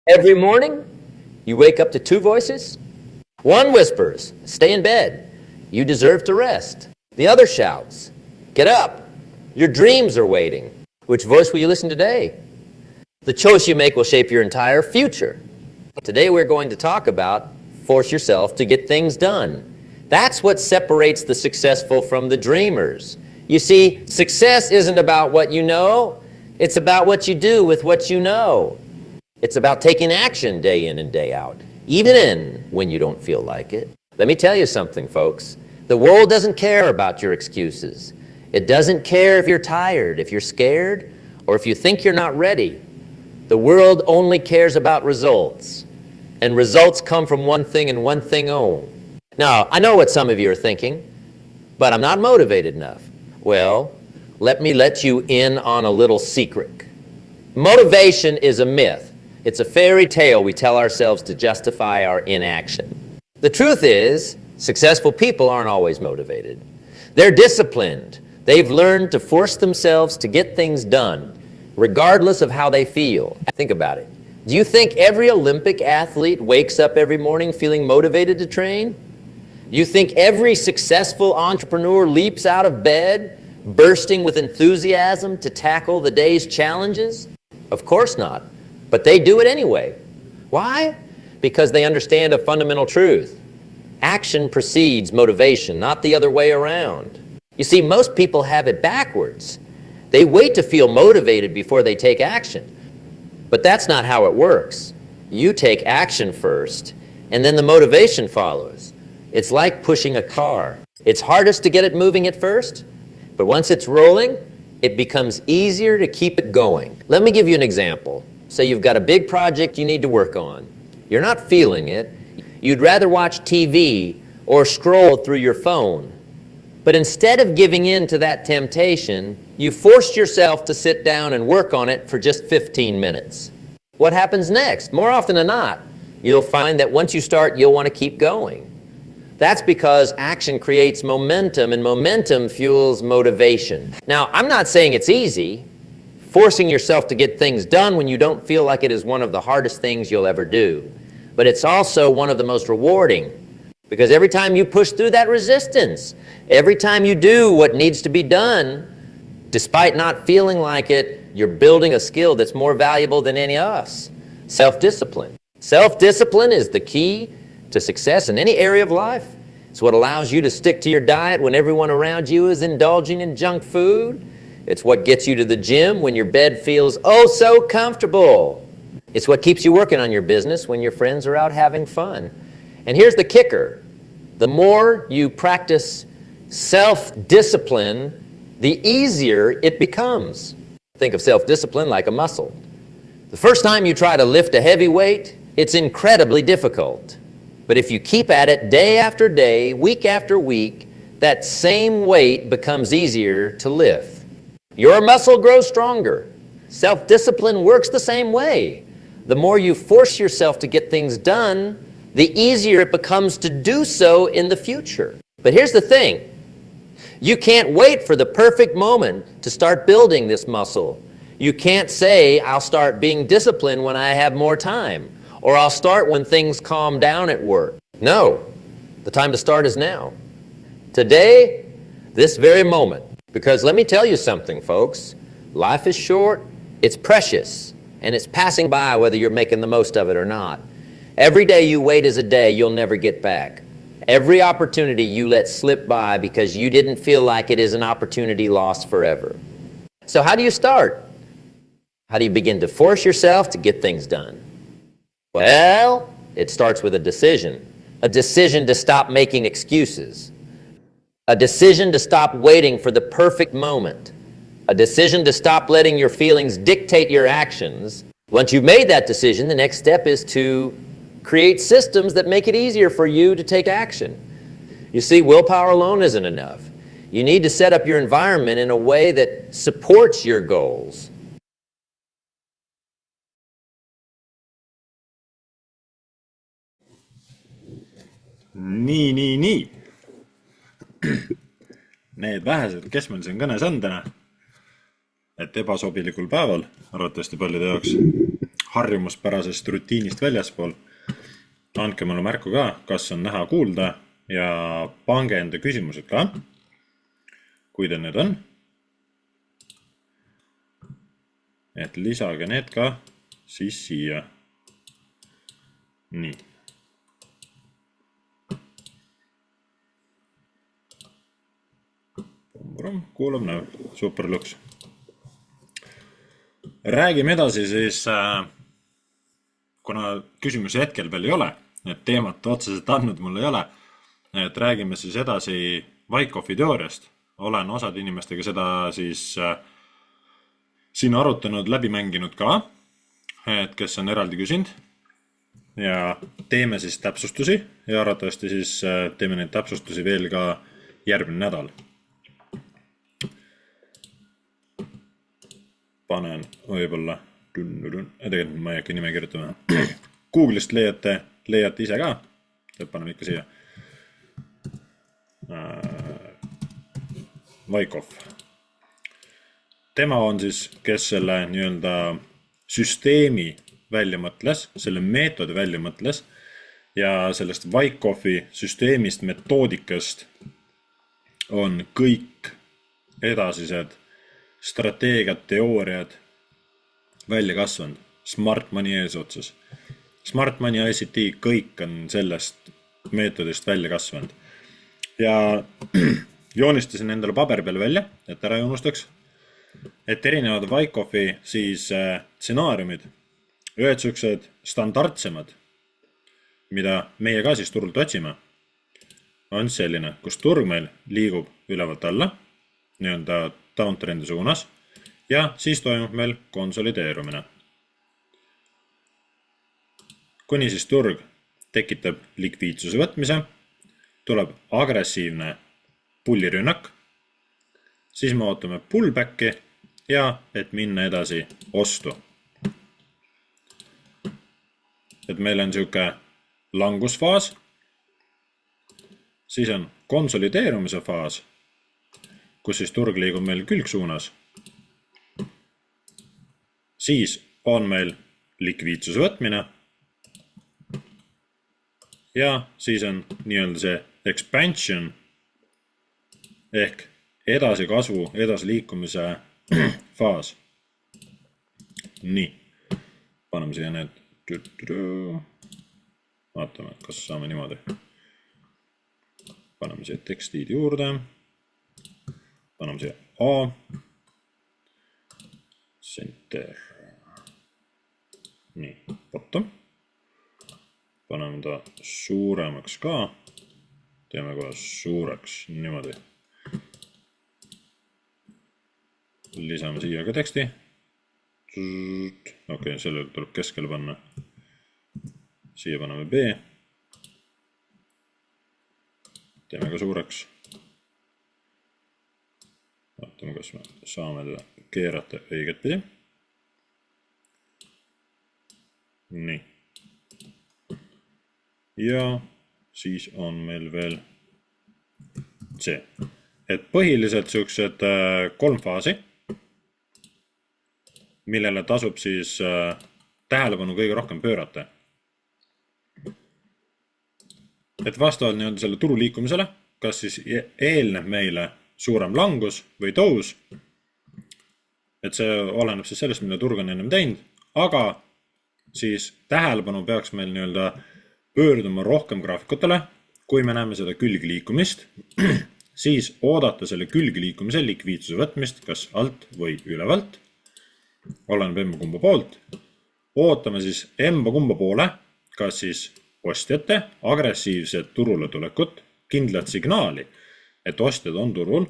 Every morning, you wake up to two voices. One whispers, stay in bed. You deserve to rest. The other shouts, get up. Your dreams are waiting. Which voice will you listen to today? The choice you make will shape your entire future. Today we're going to talk about force yourself to get things done. That's what separates the successful from the dreamers. You see, success isn't about what you know. It's about what you do with what you know. It's about taking action day in and day out, even when you don't feel like it. Let me tell you something, folks. The world doesn't care about your excuses. It doesn't care if you're tired, if you're scared, or if you think you're not ready. The world only cares about results. And results come from one thing and one thing only. Now, I know what some of you are thinking, but I'm not motivated enough. Well, let me let you in on a little secret. Motivation is a myth. It's a fairy tale we tell ourselves to justify our inaction. The truth is, successful people aren't always motivated. They're disciplined. They've learned to force themselves to get things done, regardless of how they feel. Think about it. Do you think every Olympic athlete wakes up every morning feeling motivated to train? Do you think every successful entrepreneur leaps out of bed, bursting with enthusiasm to tackle the day's challenges? Of course not. But they do it anyway. Why? Because they understand a fundamental truth. Action precedes motivation, not the other way around. You see, most people have it backwards. They wait to feel motivated before they take action. But that's not how it works. You take action first, and then the motivation follows. It's like pushing a car. It's hardest to get it moving at first, but once it's rolling, it becomes easier to keep it going. Let me give you an example. Say you've got a big project you need to work on. You're not feeling it. You'd rather watch TV or scroll through your phone. But instead of giving in to that temptation, you forced yourself to sit down and work on it for just 15 minutes. What happens next? More often than not, you'll find that once you start, you'll want to keep going. That's because action creates momentum, and momentum fuels motivation. Now, I'm not saying it's easy. Forcing yourself to get things done when you don't feel like it is one of the hardest things you'll ever do. But it's also one of the most rewarding, because every time you push through that resistance, every time you do what needs to be done, despite not feeling like it, you're building a skill that's more valuable than any of us. Self-discipline. Self-discipline is the key to success in any area of life. It's what allows you to stick to your diet when everyone around you is indulging in junk food. It's what gets you to the gym when your bed feels oh so comfortable. It's what keeps you working on your business when your friends are out having fun. And here's the kicker. The more you practice self-discipline, the easier it becomes. Think of self-discipline like a muscle. The first time you try to lift a heavy weight, it's incredibly difficult. But if you keep at it day after day, week after week, that same weight becomes easier to lift. Your muscle grows stronger. Self-discipline works the same way. The more you force yourself to get things done, the easier it becomes to do so in the future. But here's the thing. You can't wait for the perfect moment to start building this muscle. You can't say, I'll start being disciplined when I have more time, or I'll start when things calm down at work. No, the time to start is now. Today, this very moment. Because let me tell you something, folks. Life is short, it's precious, and it's passing by whether you're making the most of it or not. Every day you wait is a day you'll never get back. Every opportunity you let slip by because you didn't feel like it is an opportunity lost forever. So how do you start? How do you begin to force yourself to get things done? Well, it starts with a decision to stop making excuses. A decision to stop waiting for the perfect moment. A decision to stop letting your feelings dictate your actions. Once you've made that decision, the next step is to create systems that make it easier for you to take action. You see, willpower alone isn't enough. You need to set up your environment in a way that supports your goals. Nii. Need vähesed, kes meil siin kõnes on täna, et ebasobilikul päeval, arvatavasti paljude jaoks, harjumuspärasest rutiinist väljaspool. Andke mulle märku ka, kas on näha kuulda ja pange enda küsimused ka, kui teil need on. Et lisage need ka siis siia. Nii. Kuulab näo, super luks. Räägime edasi siis, kuna küsimusi hetkel veel ei ole, et teemat otseselt andnud mul ei ole, et räägime siis edasi Wyckoff'i teooriast. Olen osad inimestega seda siis siin arutanud, läbi mänginud ka, et kes on eraldi küsinud. Ja teeme siis täpsustusi ja arvatavasti siis teeme neid täpsustusi veel ka järgmine nädal. Panen võib-olla, tegelikult ma ei hakka nime kirjutama. Google'ist leiate ise ka, paneme ikka siia. Wyckoff. Tema on siis, kes selle nii-öelda süsteemi välja mõtles, selle meetodi välja mõtles ja sellest Wyckoff'i süsteemist, metoodikast on kõik edasised strateegiad, teooriad välja kasvanud. Smart Money eesotsas. Smart Money, ICT, kõik on sellest meetodist välja kasvanud. Ja joonistasin endale paberi peal välja, et ära ei unustaks, et erinevad Wyckoff'i siis stsenaariumid, ühed siuksed standardsemad, mida meie ka siis turult otsime, on selline, kus turg meil liigub ülevalt alla, nii-öelda downtrendi suunas, ja siis toimub meil konsolideerumine. Kuni siis turg tekitab likviidsuse võtmise, tuleb agressiivne pullirünnak, siis me ootame pullbacki ja et minna edasi ostu. Et meil on siuke langusfaas, siis on konsolideerumise faas, kus siis turg liigub meil külgsuunas. Siis on meil likviidsuse võtmine ja siis on nii-öelda see expansion ehk edasikasvu, edasiliikumise faas. Nii, paneme siia need. Vaatame, kas saame niimoodi. Paneme siia tekstid juurde. Paneme siia A. Center. Nii, bottom. Paneme ta suuremaks ka. Teeme kohe suureks niimoodi. Lisame siia ka teksti. Okei, sellele tuleb keskele panna. Siia paneme B. Teeme ka suureks. Vaatame, kas me saame teda keerata õiget pidi. Nii. Ja siis on meil veel C. Et põhiliselt siuksed 3 faasi, millele tasub siis tähelepanu kõige rohkem pöörata. Et vastavalt nii-öelda selle turu liikumisele, kas siis eelneb meile suurem langus või tõus, et see oleneb siis sellest, mida turg on ennem teinud, aga siis tähelepanu peaks meil nii-öelda pöörduma rohkem graafikutele, kui me näeme seda külgliikumist, siis oodata selle külgliikumise likviidsuse võtmist kas alt või ülevalt, oleneb emba-kumba poolt, ootame siis emba-kumba poole, kas siis ostjate agressiivset turule tulekut, kindlat signaali, et ostjad on turul,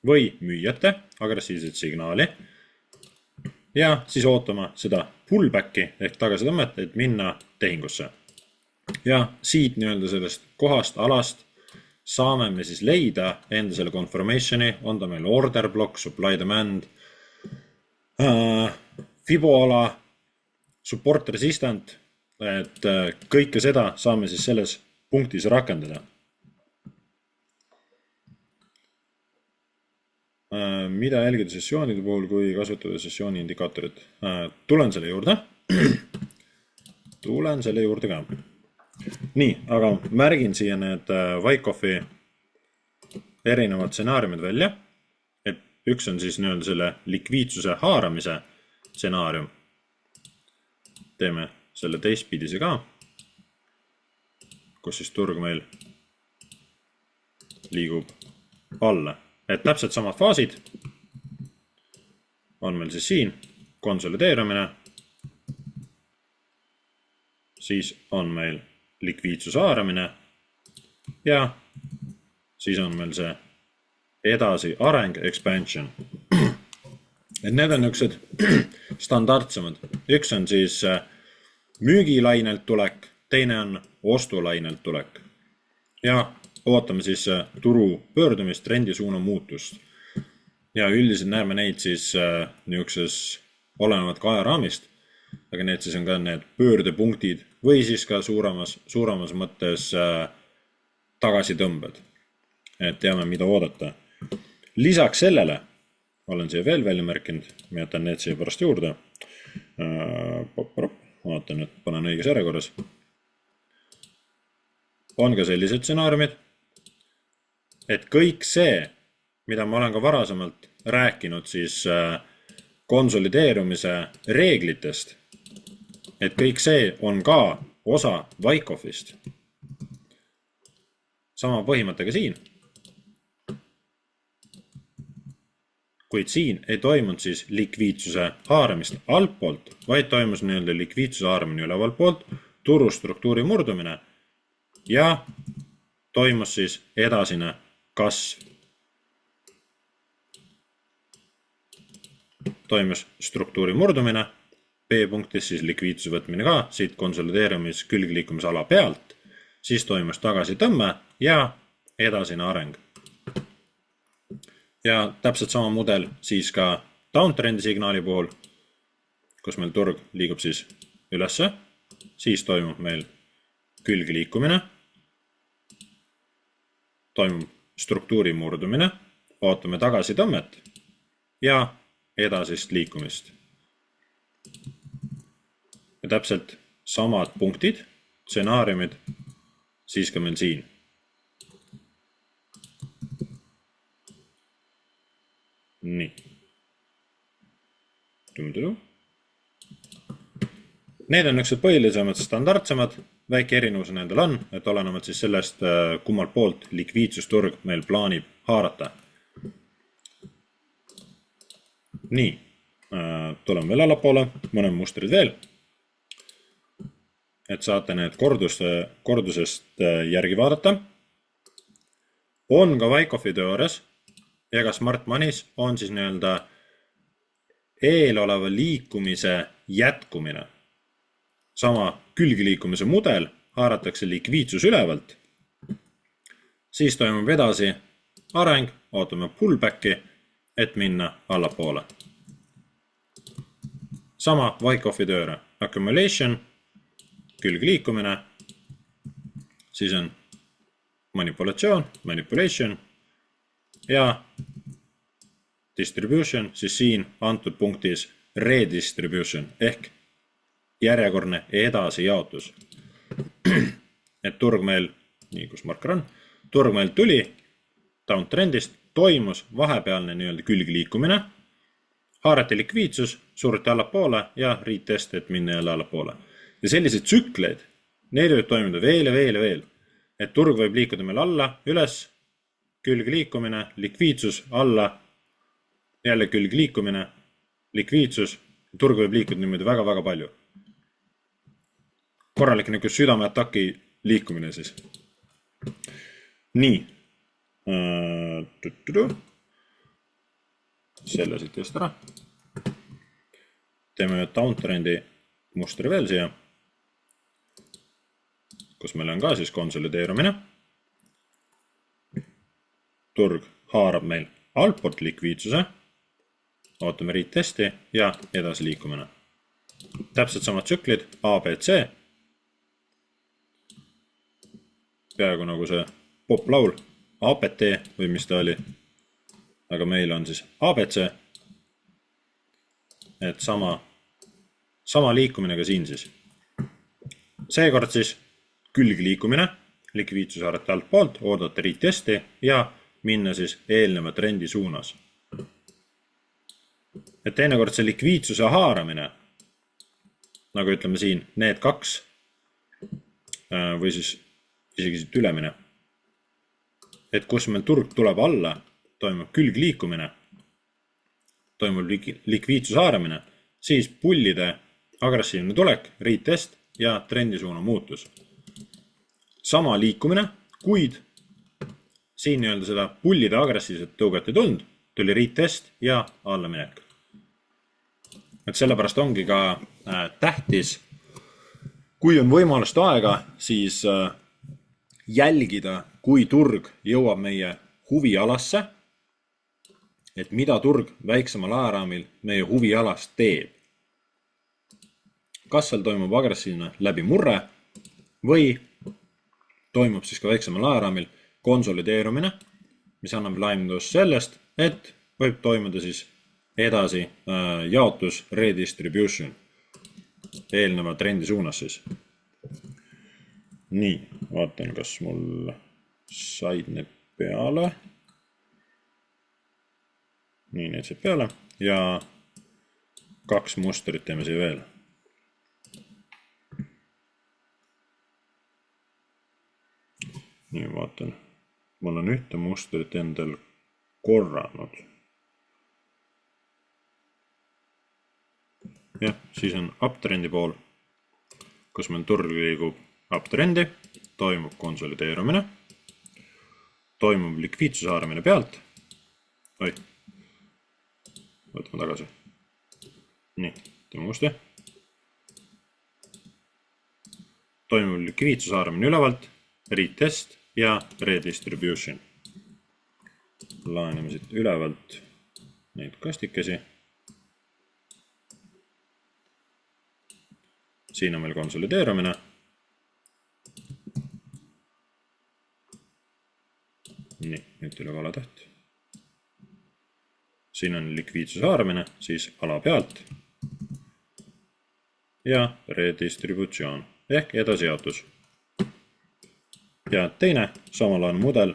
või müüjate agressiivset signaali, ja siis ootama seda pullbacki ehk tagasitõmmet, et minna tehingusse. Ja siit nii-öelda sellest kohast, alast saame me siis leida enda selle confirmationi, on ta meil order block, supply demand, Fibo ala, support resistant, et kõike seda saame siis selles punktis rakendada. Mida jälgida sessioonide puhul, kui kasutada sessiooni indikaatorit? Tulen selle juurde. tulen selle juurde ka. Nii, aga märgin siia need Wyckoff'i erinevad stsenaariumid välja. Et üks on siis nii-öelda selle likviidsuse haaramise stsenaarium. Teeme selle teistpidise ka, kus siis turg meil liigub alla. Et täpselt samad faasid on meil siis siin konsolideerumine, siis on meil likviidsuse haaramine ja siis on meil see edasi areng, expansion. Et need on niisugused standardsemad. Üks on siis müügilainelt tulek, teine on ostulainelt tulek. Ja ootame siis turu pöördumist, trendisuuna muutust. Ja üldiselt näeme neid siis niisuguses olenevad ka ajaraamist, aga need siis on ka need pöördepunktid või siis ka suuremas mõttes tagasitõmbed. Et teame, mida oodata. Lisaks sellele olen siia veel välja märkinud, ma jätan need siia pärast juurde. Vaatan, et panen õiges järjekorras. On ka sellised stsenaariumid, et kõik see, mida ma olen ka varasemalt rääkinud siis konsolideerumise reeglitest, et kõik see on ka osa Wyckoffist. Sama põhimõttega siin. Kuid siin ei toimunud siis likviidsuse haaramist altpoolt, vaid toimus nii-öelda likviidsuse haaramine ülevalt poolt, turustruktuuri murdumine ja toimus siis edasine kasv. Toimus struktuuri murdumine, B-punktis siis likviidsuse võtmine ka, siit konsolideerimis külgliikumisala pealt, siis toimus tagasitõmme ja edasine areng. Ja täpselt sama mudel siis ka downtrendi signaali puhul, kus meil turg liigub siis ülesse, siis toimub meil külgliikumine, toimub struktuuri murdumine, ootame tagasitõmmet ja edasist liikumist. Ja täpselt samad punktid, stsenaariumid, siis ka meil siin. Nii. Need on niisugused põhilisemad standardsemad, väike erinevus nendel on, et olenevad siis sellest, kummalt poolt likviidsusturg meil plaanib haarata. Nii, tuleme veel allapoole, mõned mustrid veel, et saate need kordusest järgi vaadata. On ka Wyckoff'i teoorias ja ka Smart Money's on siis nii-öelda eeloleva liikumise jätkumine. Sama külgliikumise mudel haaratakse likviidsus ülevalt, siis toimub edasi areng, ootame pullbacki, et minna allapoole. Sama Wyckoff'i teooria, accumulation, külgliikumine, siis on manipulation ja distribution, siis siin antud punktis redistribution ehk järjekordne edasi jaotus. Et turg meil, nii kus marker on, turg meil tuli downtrendist, toimus vahepealne nii-öelda külgliikumine, haarati likviidsus, surti allapoole ja retest, et minna jälle allapoole. Ja sellised tsükleid, need võib toimuda veel ja veel ja veel. Et turg võib liikuda meil alla, üles, külgliikumine, likviidsus, alla, jälle külgliikumine, likviidsus, turg võib liikuda niimoodi väga-väga palju. Korralik nagu südameataki liikumine siis. Nii. Selle siit just ära. Teeme downtrendi mustri veel siia, kus meil on ka siis konsolideerumine. Turg haarab meil altpoolt likviidsuse, ootame retesti ja edasi liikumine. Täpselt samad tsüklid, A, B, C. Peaaegu nagu see poplaul, APT või mis ta oli, aga meil on siis ABC, et sama liikumine ka siin siis. Seekord siis külgliikumine, likviidsushaarete alt poolt, oodata retesti ja minna siis eelneva trendi suunas. Et teinekord see likviidsuse haaramine, nagu ütleme siin, need kaks, või siis isegi siit ülemine, et kus meil turg tuleb alla, toimub külgliikumine, toimub likviidsuse haaramine, siis pullide agressiivne tulek, retest ja trendisuuna muutus. Sama liikumine, kuid siin nii-öelda seda pullide agressiivset tõuget ei tulnud, tuli retest ja allaminek. Et sellepärast ongi ka tähtis, kui on võimalust aega, siis jälgida, kui turg jõuab meie huvialasse, et mida turg väiksemal ajaraamil meie huvialast teeb. Kas seal toimub agressiivne läbimurre või toimub siis ka väiksemal ajaraamil konsolideerumine, mis annab laimdust sellest, et võib toimuda siis edasi jaotus redistribution eelneva trendi suunas siis. Nii, vaatan, kas mul said need peale. Nii, need said peale ja 2 mustrit teeme siia veel. Nii, vaatan. Mul on ühte mustrit endal korranud. Ja, siis on uptrendi pool, kus meil turg liigub uptrendi, toimub konsolideerumine, toimub likviidsuse haaramine pealt. Oi, võtame tagasi. Nii, teeme uuesti. Toimub likviidsuse haaramine ülevalt, retest ja redistribution. Laename siit ülevalt neid kastikesi. Siin on meil konsolideerumine. Nii, nüüd tuli vale täht. Siin on likviidsuse haaramine, siis ala pealt ja redistributsioon ehk edasijaotus. Ja teine samalaadne mudel,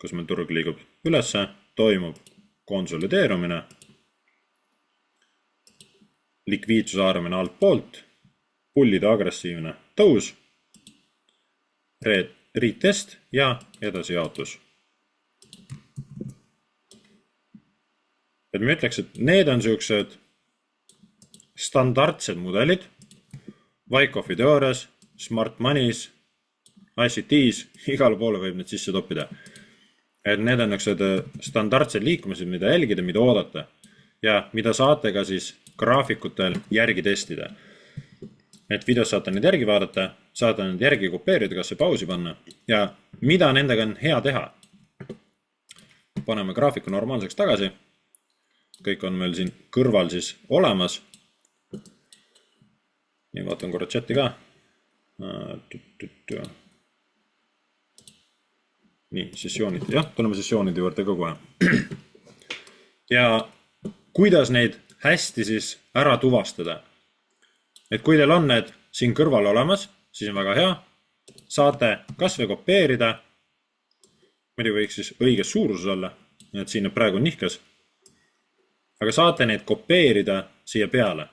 kus meil turg liigub ülesse, toimub konsolideerumine, likviidsuse haaramine alt poolt, pullide agressiivne tõus, retest ja edasijaotus. Et me ütleks, et need on sellised standardsed mudelid, Wyckoff'i teoorias, Smart Money's, ICT's, igale poole võib need sisse toppida. Et need on standardsed liikumised, mida jälgida, mida oodata ja mida saate ka siis graafikutel järgi testida. Et videos saate need järgi vaadata, saate need järgi kopeerida, kas see pausi panna ja mida nendega on hea teha. Paneme graafiku normaalseks tagasi. Kõik on meil siin kõrval siis olemas. Nii, vaatan korra chati ka. Nii, sessioonid. Jah, tuleme sessioonide juurde ka kohe. Ja kuidas neid hästi siis ära tuvastada? Et kui teil on need siin kõrval olemas, siis on väga hea. Saate kas või kopeerida. Muidu võiks siis õiges suuruses olla. Et siin on praegu nihkas. Aga saate neid kopeerida siia peale.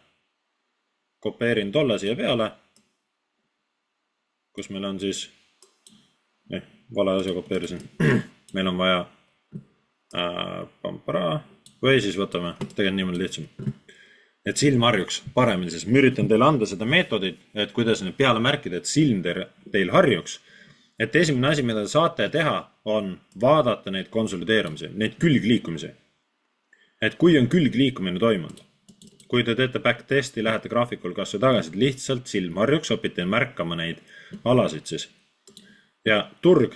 Kopeerin tolle siia peale, kus meil on siis, vale asja kopeerisin, meil on vaja või siis võtame, tegelikult niimoodi lihtsam. Et silm harjuks paremini, sest ma üritan teile anda seda meetodit, et kuidas need peale märkida, et silm teil harjuks. Et esimene asi, mida saate teha, on vaadata neid konsolideerumisi, neid külgliikumisi. Et kui on külgliikumine toimunud, kui te teete backtesti, lähete graafikul kas või tagasi, lihtsalt silm harjuks, õpite märkama neid alasid siis. Ja turg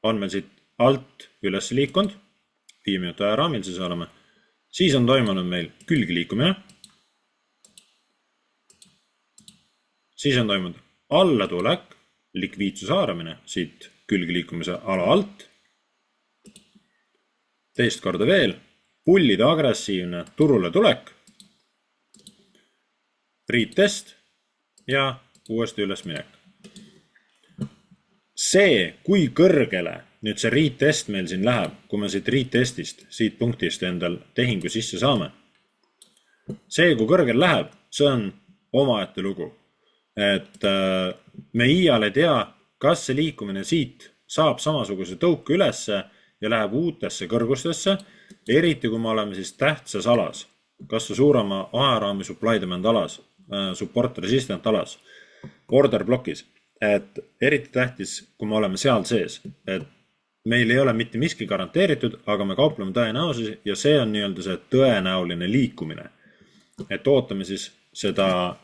on meil siit alt üles liikunud, 5 minuti ajaraamil siis oleme, siis on toimunud meil külgliikumine, siis on toimunud allatulek, likviidsuse haaramine siit külgliikumise ala alt, teist korda veel, pullide agressiivne turule tulek, retest ja uuesti üles minek. See, kui kõrgele nüüd see retest meil siin läheb, kui me siit retestist, siit punktist endal tehingu sisse saame. See, kui kõrgel läheb, see on omaette lugu. Et me iial ei tea, kas see liikumine siit saab samasuguse tõuke ülesse ja läheb uutesse kõrgustesse, eriti kui me oleme siis tähtsas alas, kas suurema ajaraami supply demand alas, support resistant alas, order blokis. Et eriti tähtis, kui me oleme seal sees, et meil ei ole mitte miski garanteeritud, aga me kaupleme tõenäosusi ja see on nii-öelda see tõenäoline liikumine. Et ootame siis seda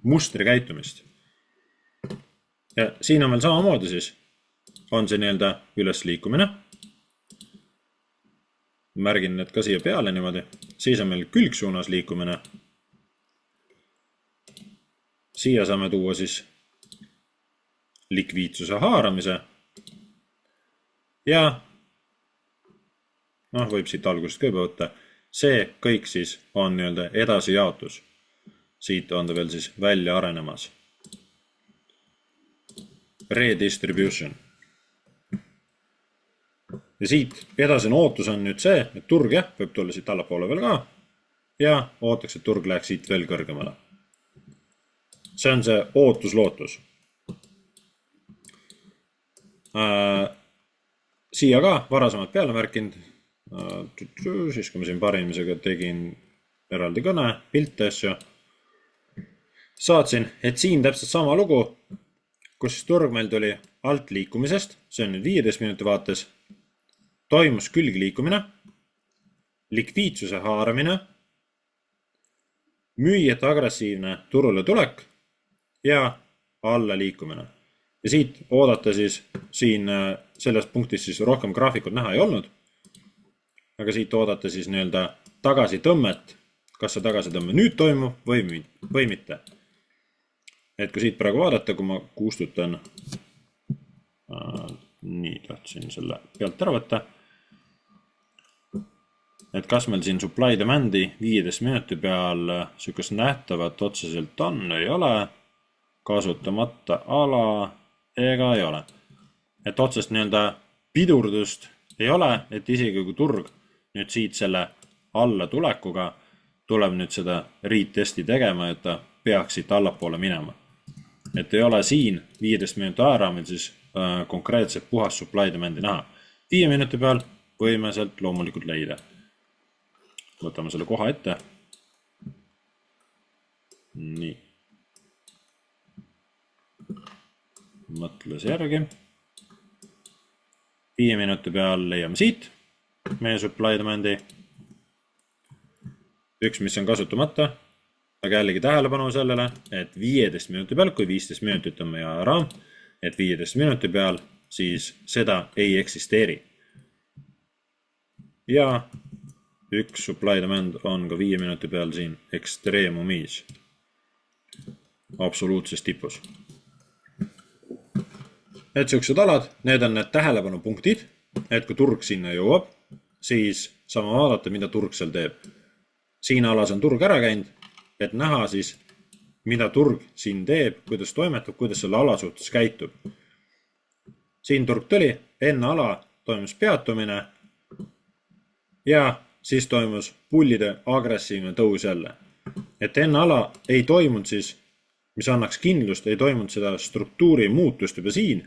mustri käitumist. Ja siin on meil samamoodi siis, on see nii-öelda üles liikumine. Märgin need ka siia peale niimoodi. Siis on meil külgsuunas liikumine. Siia saame tuua siis likviidsuse haaramise ja võib siit algusest ka juba võtta. See kõik siis on nii-öelda edasi jaotus. Siit on ta veel siis välja arenemas. Redistribution. Ja siit edasine ootus on nüüd see, et turg võib tulla siit allapoole veel ka ja ootaks, et turg läheks siit veel kõrgemale. See on see ootus-lootus. Siia ka varasemalt peale märkinud, siis kui ma siin parimisega tegin eraldi kõne, pilte asju, saatsin, et siin täpselt sama lugu, kus turg meil tuli alt liikumisest, see on nüüd 15 minuti vaates, toimus külgliikumine, likviidsuse haaramine, müüjate agressiivne turule tulek ja alla liikumine. Ja siit oodata siis siin selles punktis siis rohkem graafikut näha ei olnud, aga siit oodata siis nii-öelda tagasi tõmmet, kas see tagasi tõmme nüüd toimub või mitte. Et kui siit praegu vaadata, kui ma kustutan, nii tahtsin selle pealt ära võtta, et kas meil siin supply demandi 15 minuti peal sükest nähtavat otseselt on, ei ole, kasutamata ala ega ei ole. Et otsest nii-öelda pidurdust ei ole, et isegi kui turg nüüd siit selle alla tulekuga tuleb nüüd seda retesti tegema, et ta peaks siit allapoole minema. Et ei ole siin 15 minuti ajaraamil siis konkreetselt puhas supply demandi näha. 5 minuti peal võime sealt loomulikult leida. Võtame selle koha ette. Nii. Mõtles järgi. 5 minuti peal leiame siit meie supply demandi. Üks, mis on kasutamata, aga jällegi tähelepanu sellele, et 15 minuti peal, kui 15 minutit on meie ajaraam, et 15 minuti peal siis seda ei eksisteeri. Ja üks supply demand on ka 5 minuti peal siin ekstreemumis, absoluutses tipus. Et siuksed alad, need on need tähelepanupunktid, et kui turg sinna jõuab, siis saame vaadata, mida turg seal teeb. Siin alas on turg ära käinud, et näha siis, mida turg siin teeb, kuidas toimetab, kuidas selle ala suhtes käitub. Siin turg tuli, enne ala toimus peatumine ja siis toimus pullide agressiivne tõus jälle. Et enne ala ei toimunud siis, mis annaks kindlust, ei toimunud seda struktuuri muutust juba siin,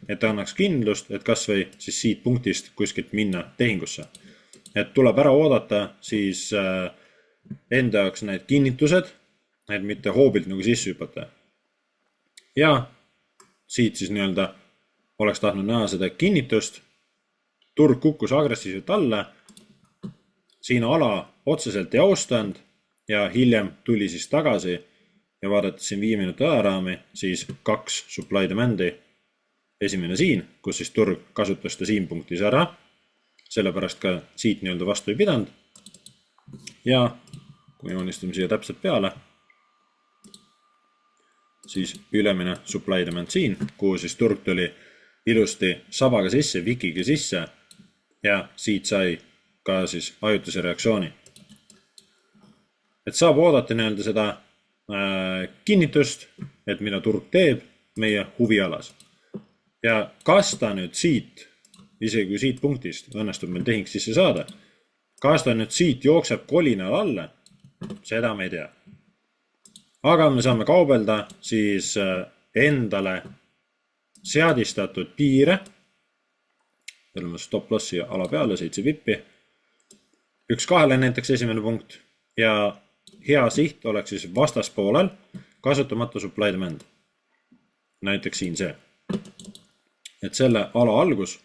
et annaks kindlust, et kas või siis siit punktist kuskilt minna tehingusse. Et tuleb ära oodata siis enda jaoks need kinnitused, et mitte hoobilt nagu sisse hüpata. Ja siit siis nii-öelda oleks tahtnud näha seda kinnitust, turg kukkus agressiivselt alla, siin ala otseselt ei austanud ja hiljem tuli siis tagasi ja vaadates siin 5 minuti ajaraami, siis 2 supply demandi. Esimene siin, kus siis turg kasutas ta siin punktis ära, sellepärast ka siit nii-öelda vastu ei pidanud. Ja kui joonistame siia täpselt peale, siis ülemine supply demand siin, kuhu siis turg tuli ilusti sabaga sisse, vikiga sisse ja siit sai ka siis ajutise reaktsiooni. Et saab oodata nii-öelda seda kinnitust, et mida turg teeb meie huvialas. Ja kas ta nüüd siit, isegi kui siit punktist õnnestub meil tehing sisse saada, kas ta nüüd siit jookseb kolinal alla, seda me ei tea. Aga me saame kaubelda siis endale seadistatud piire, võime stop lossi ala peale, 7 pippi, 1-2 näiteks esimene punkt ja hea siht oleks siis vastaspoolel kasutamata supply demand. Näiteks siin see. Et selle ala algus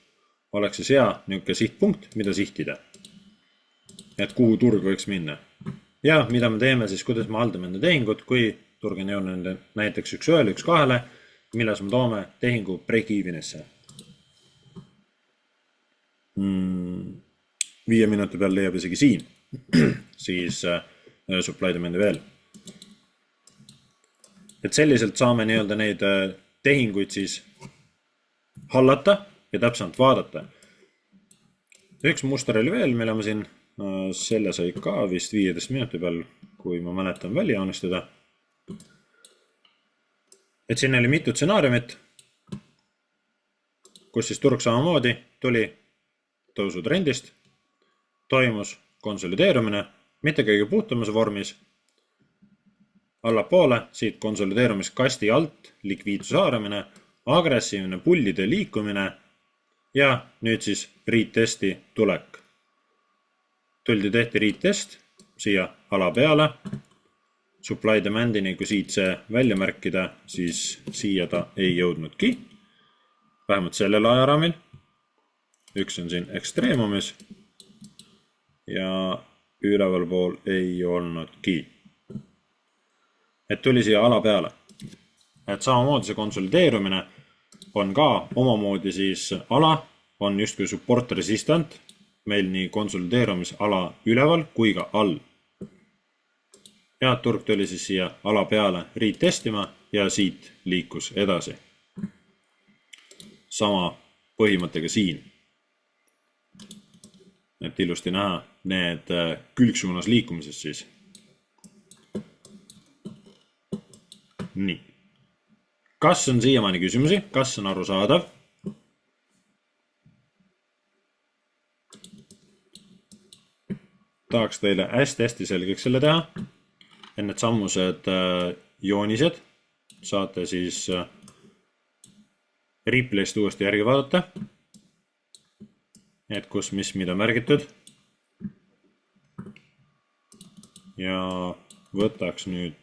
oleks siis hea niuke sihtpunkt, mida sihtida. Et kuhu turg võiks minna. Ja mida me teeme siis, kuidas me haldame enda tehingut, kui turg on jõudnud näiteks 1-1, 1-2, milles me toome tehingu break-evenisse. 5 minuti peal leiab isegi siin siis supply demand'i veel. Et selliselt saame nii-öelda neid tehinguid siis hallata ja täpselt vaadata. Üks muster oli veel, mille ma siin selle sai ka vist 15 minuti peal, kui ma mäletan välja joonistada. Et siin oli mitu stsenaariumit, kus siis turg samamoodi tuli tõusutrendist, toimus konsolideerumine, mitte kõige puhtamas vormis, allapoole siit konsolideerumiskasti alt likviidsuse haaramine, agressiivne pullide liikumine ja nüüd siis retesti tulek. Tuldi tehti retest siia ala peale, supply demandini, kui siit see välja märkida, siis siia ta ei jõudnudki, vähemalt sellel ajaraamil. Üks on siin ekstreemumis ja üleval pool ei olnudki. Et tuli siia ala peale. Et samamoodi see konsolideerumine on ka omamoodi siis ala, on just kui support resistant, meil nii konsolideerumisala üleval kui ka all. Ja turg tuli siis siia ala peale retestima ja siit liikus edasi. Sama põhimõttega siin. Et ilusti näha need külgsuunas liikumisest siis. Nii. Kas on siiamaani küsimusi? Kas on arusaadav? Tahaks teile hästi selgeks selle teha. Et need sammused joonised saate siis replayst uuesti järgi vaadata. Et kus, mis, mida märgitud. Ja võtaks nüüd,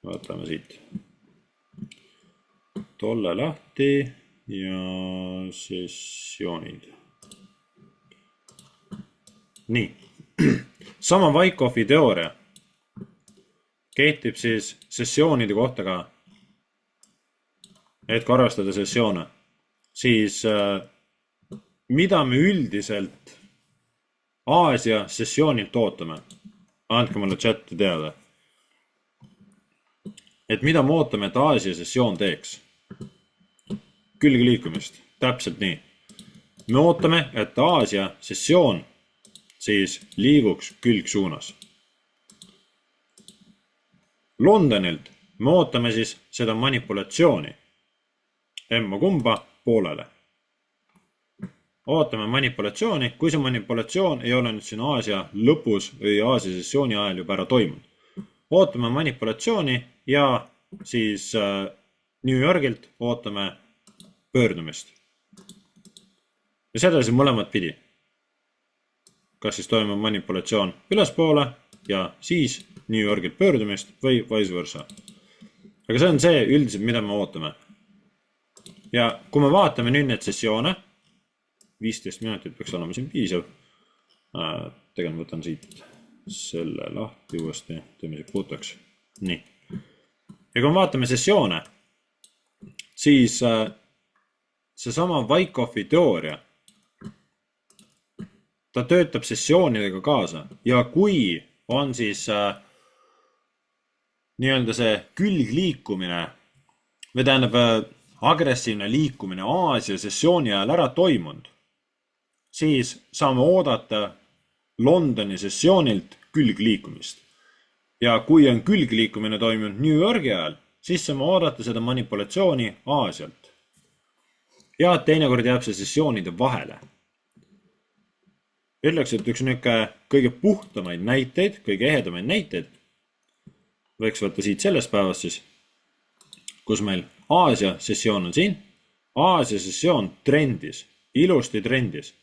võtame siit tolle lahti ja sessioonid. Nii, sama Wyckoff'i teooria kehtib siis sessioonide kohta ka, et kui arvestada sessioone. Siis mida me üldiselt Aasia sessioonilt ootame? Andke mulle chatti teada. Et mida me ootame, et Aasia sessioon teeks? Külge liikumist. Täpselt nii. Me ootame, et Aasia sessioon siis liiguks külgsuunas. Londonilt me ootame siis seda manipulatsiooni. Emma kumba poolele. Ootame manipulatsiooni, kui see manipulatsioon ei ole nüüd siin Aasia lõpus või Aasia sessiooni ajal juba ära toimunud. Ootame manipulatsiooni ja siis New Yorgilt ootame pöördumist. Ja seda siis mõlemad pidi. Kas siis toimub manipulatsioon ülespoole ja siis New Yorgilt pöördumist või vice versa. Aga see on see üldiselt, mida me ootame. Ja kui me vaatame nüüd need sessioone, 15 minutit peaks olema siin piisav. Tegelikult võtan siit selle lahti uuesti, teeme siit puutaks. Nii. Ja kui me vaatame sessioone, siis see sama Wyckoff'i teooria, ta töötab sessioonidega kaasa. Ja kui on siis nii-öelda see külgliikumine, või tähendab agressiivne liikumine Aasia sessiooni ajal ära toimunud, siis saame oodata Londoni sessioonilt külgliikumist. ja kui on külgliikumine toimunud New Yorgi ajal, siis saame oodata seda manipulatsiooni Aasialt. Ja teinekord jääb see sessioonide vahele. Ütleks, et üks kõige puhtamaid näiteid, kõige ehedamaid näiteid võiks võtta siit sellest päevast siis, kus meil Aasia sessioon on siin. Aasia sessioon trendis, ilusti trendis,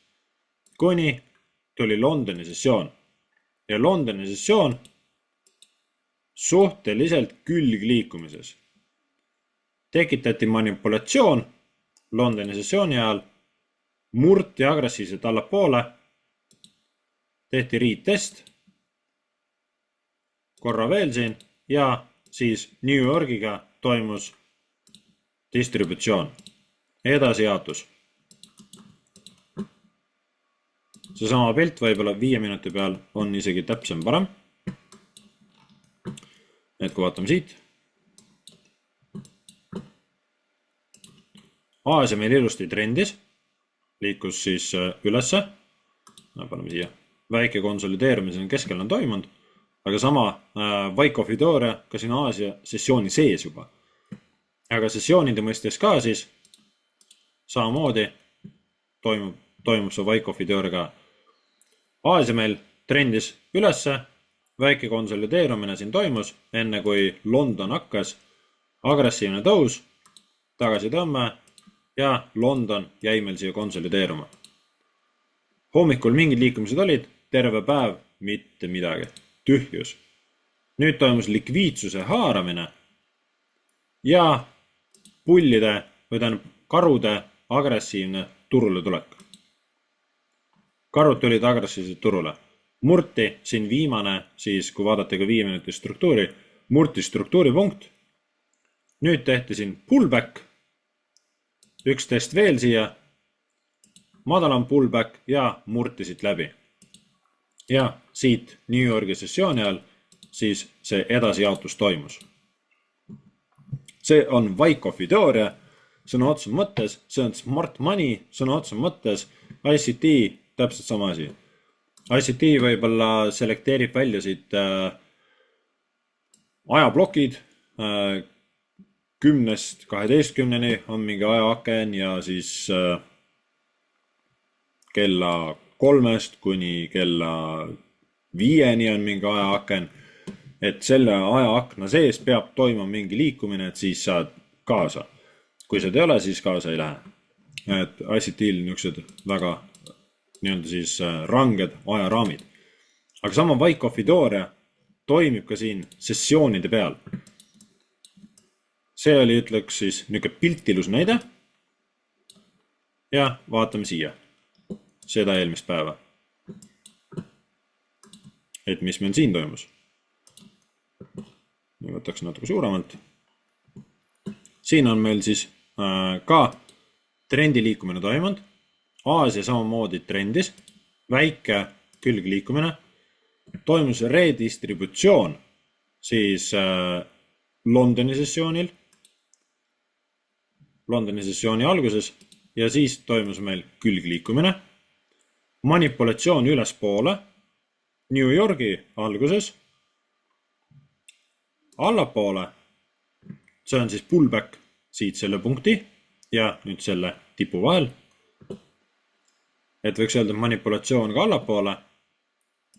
kuni tuli Londoni sessioon. Ja Londoni sessioon suhteliselt külgliikumises. Tekitati manipulatsioon Londoni sessiooni ajal, murti agressiivselt allapoole, tehti riittest, korra veel siin ja siis New Yorgiga toimus distributsioon, edasijaotus. Seesama pilt võib-olla 5 minuti peal on isegi täpsem parem. Et kui vaatame siit. Aasia meil ilusti trendis, liikus siis ülesse. Paneme siia. Väike konsolideerumise keskel on toimunud, aga sama Wyckoff'i teooria ka siin Aasia sessiooni sees juba. Aga sessioonide mõistes ka siis samamoodi toimub see Wyckoff'i teooria ka. Aasia meil trendis ülesse, väike konsolideerumine siin toimus, enne kui London hakkas, agressiivne tõus, tagasi tõmme ja London jäi meil siia konsolideeruma. Hommikul mingid liikumised olid, terve päev mitte midagi, tühjus. Nüüd toimus likviidsuse haaramine ja pullide või karude agressiivne turule tulek. Karud tulid agressiivselt turule. Murti siin viimane, siis kui vaadata ka 5 minuti struktuuri, murti struktuuripunkt. Nüüd tehti siin pullback, üks test veel siia, madalam pullback ja murti siit läbi. Ja siit New Yorgi sessiooni ajal siis see edasijaotus toimus. See on Wyckoff'i teooria, sõna otsa mõttes, see on smart money, sõna otsa mõttes, ICT täpselt sama asi. ICT võib-olla selekteerib välja siit ajablokid 10-12 on mingi ajaaken ja siis kella 3 kuni kella 5 on mingi ajaaken. Et selle ajaakna sees peab toimuma mingi liikumine, et siis saad kaasa. Kui seda ei ole, siis kaasa ei lähe. Et ICT-l niisugused väga siis ranged ajaraamid. Aga sama Wyckoff'i teooria toimib ka siin sessioonide peal. See oli, ütleks siis, niisugune piltilus näide. Ja vaatame siia. Seda eelmist päeva. Et mis meil siin toimus. Võtaks natuke suuremalt. Siin on meil siis ka trendi liikumine toimunud. Aasia samamoodi trendis, väike külgliikumine. Toimus redistributsioon siis Londoni sessioonil, Londoni sessiooni alguses ja siis toimus meil külgliikumine. Manipulatsioon ülespoole New Yorgi alguses, allapoole, see on siis pullback siit selle punkti ja nüüd selle tipu vahel. Et võiks öelda manipulatsioon ka allapoole,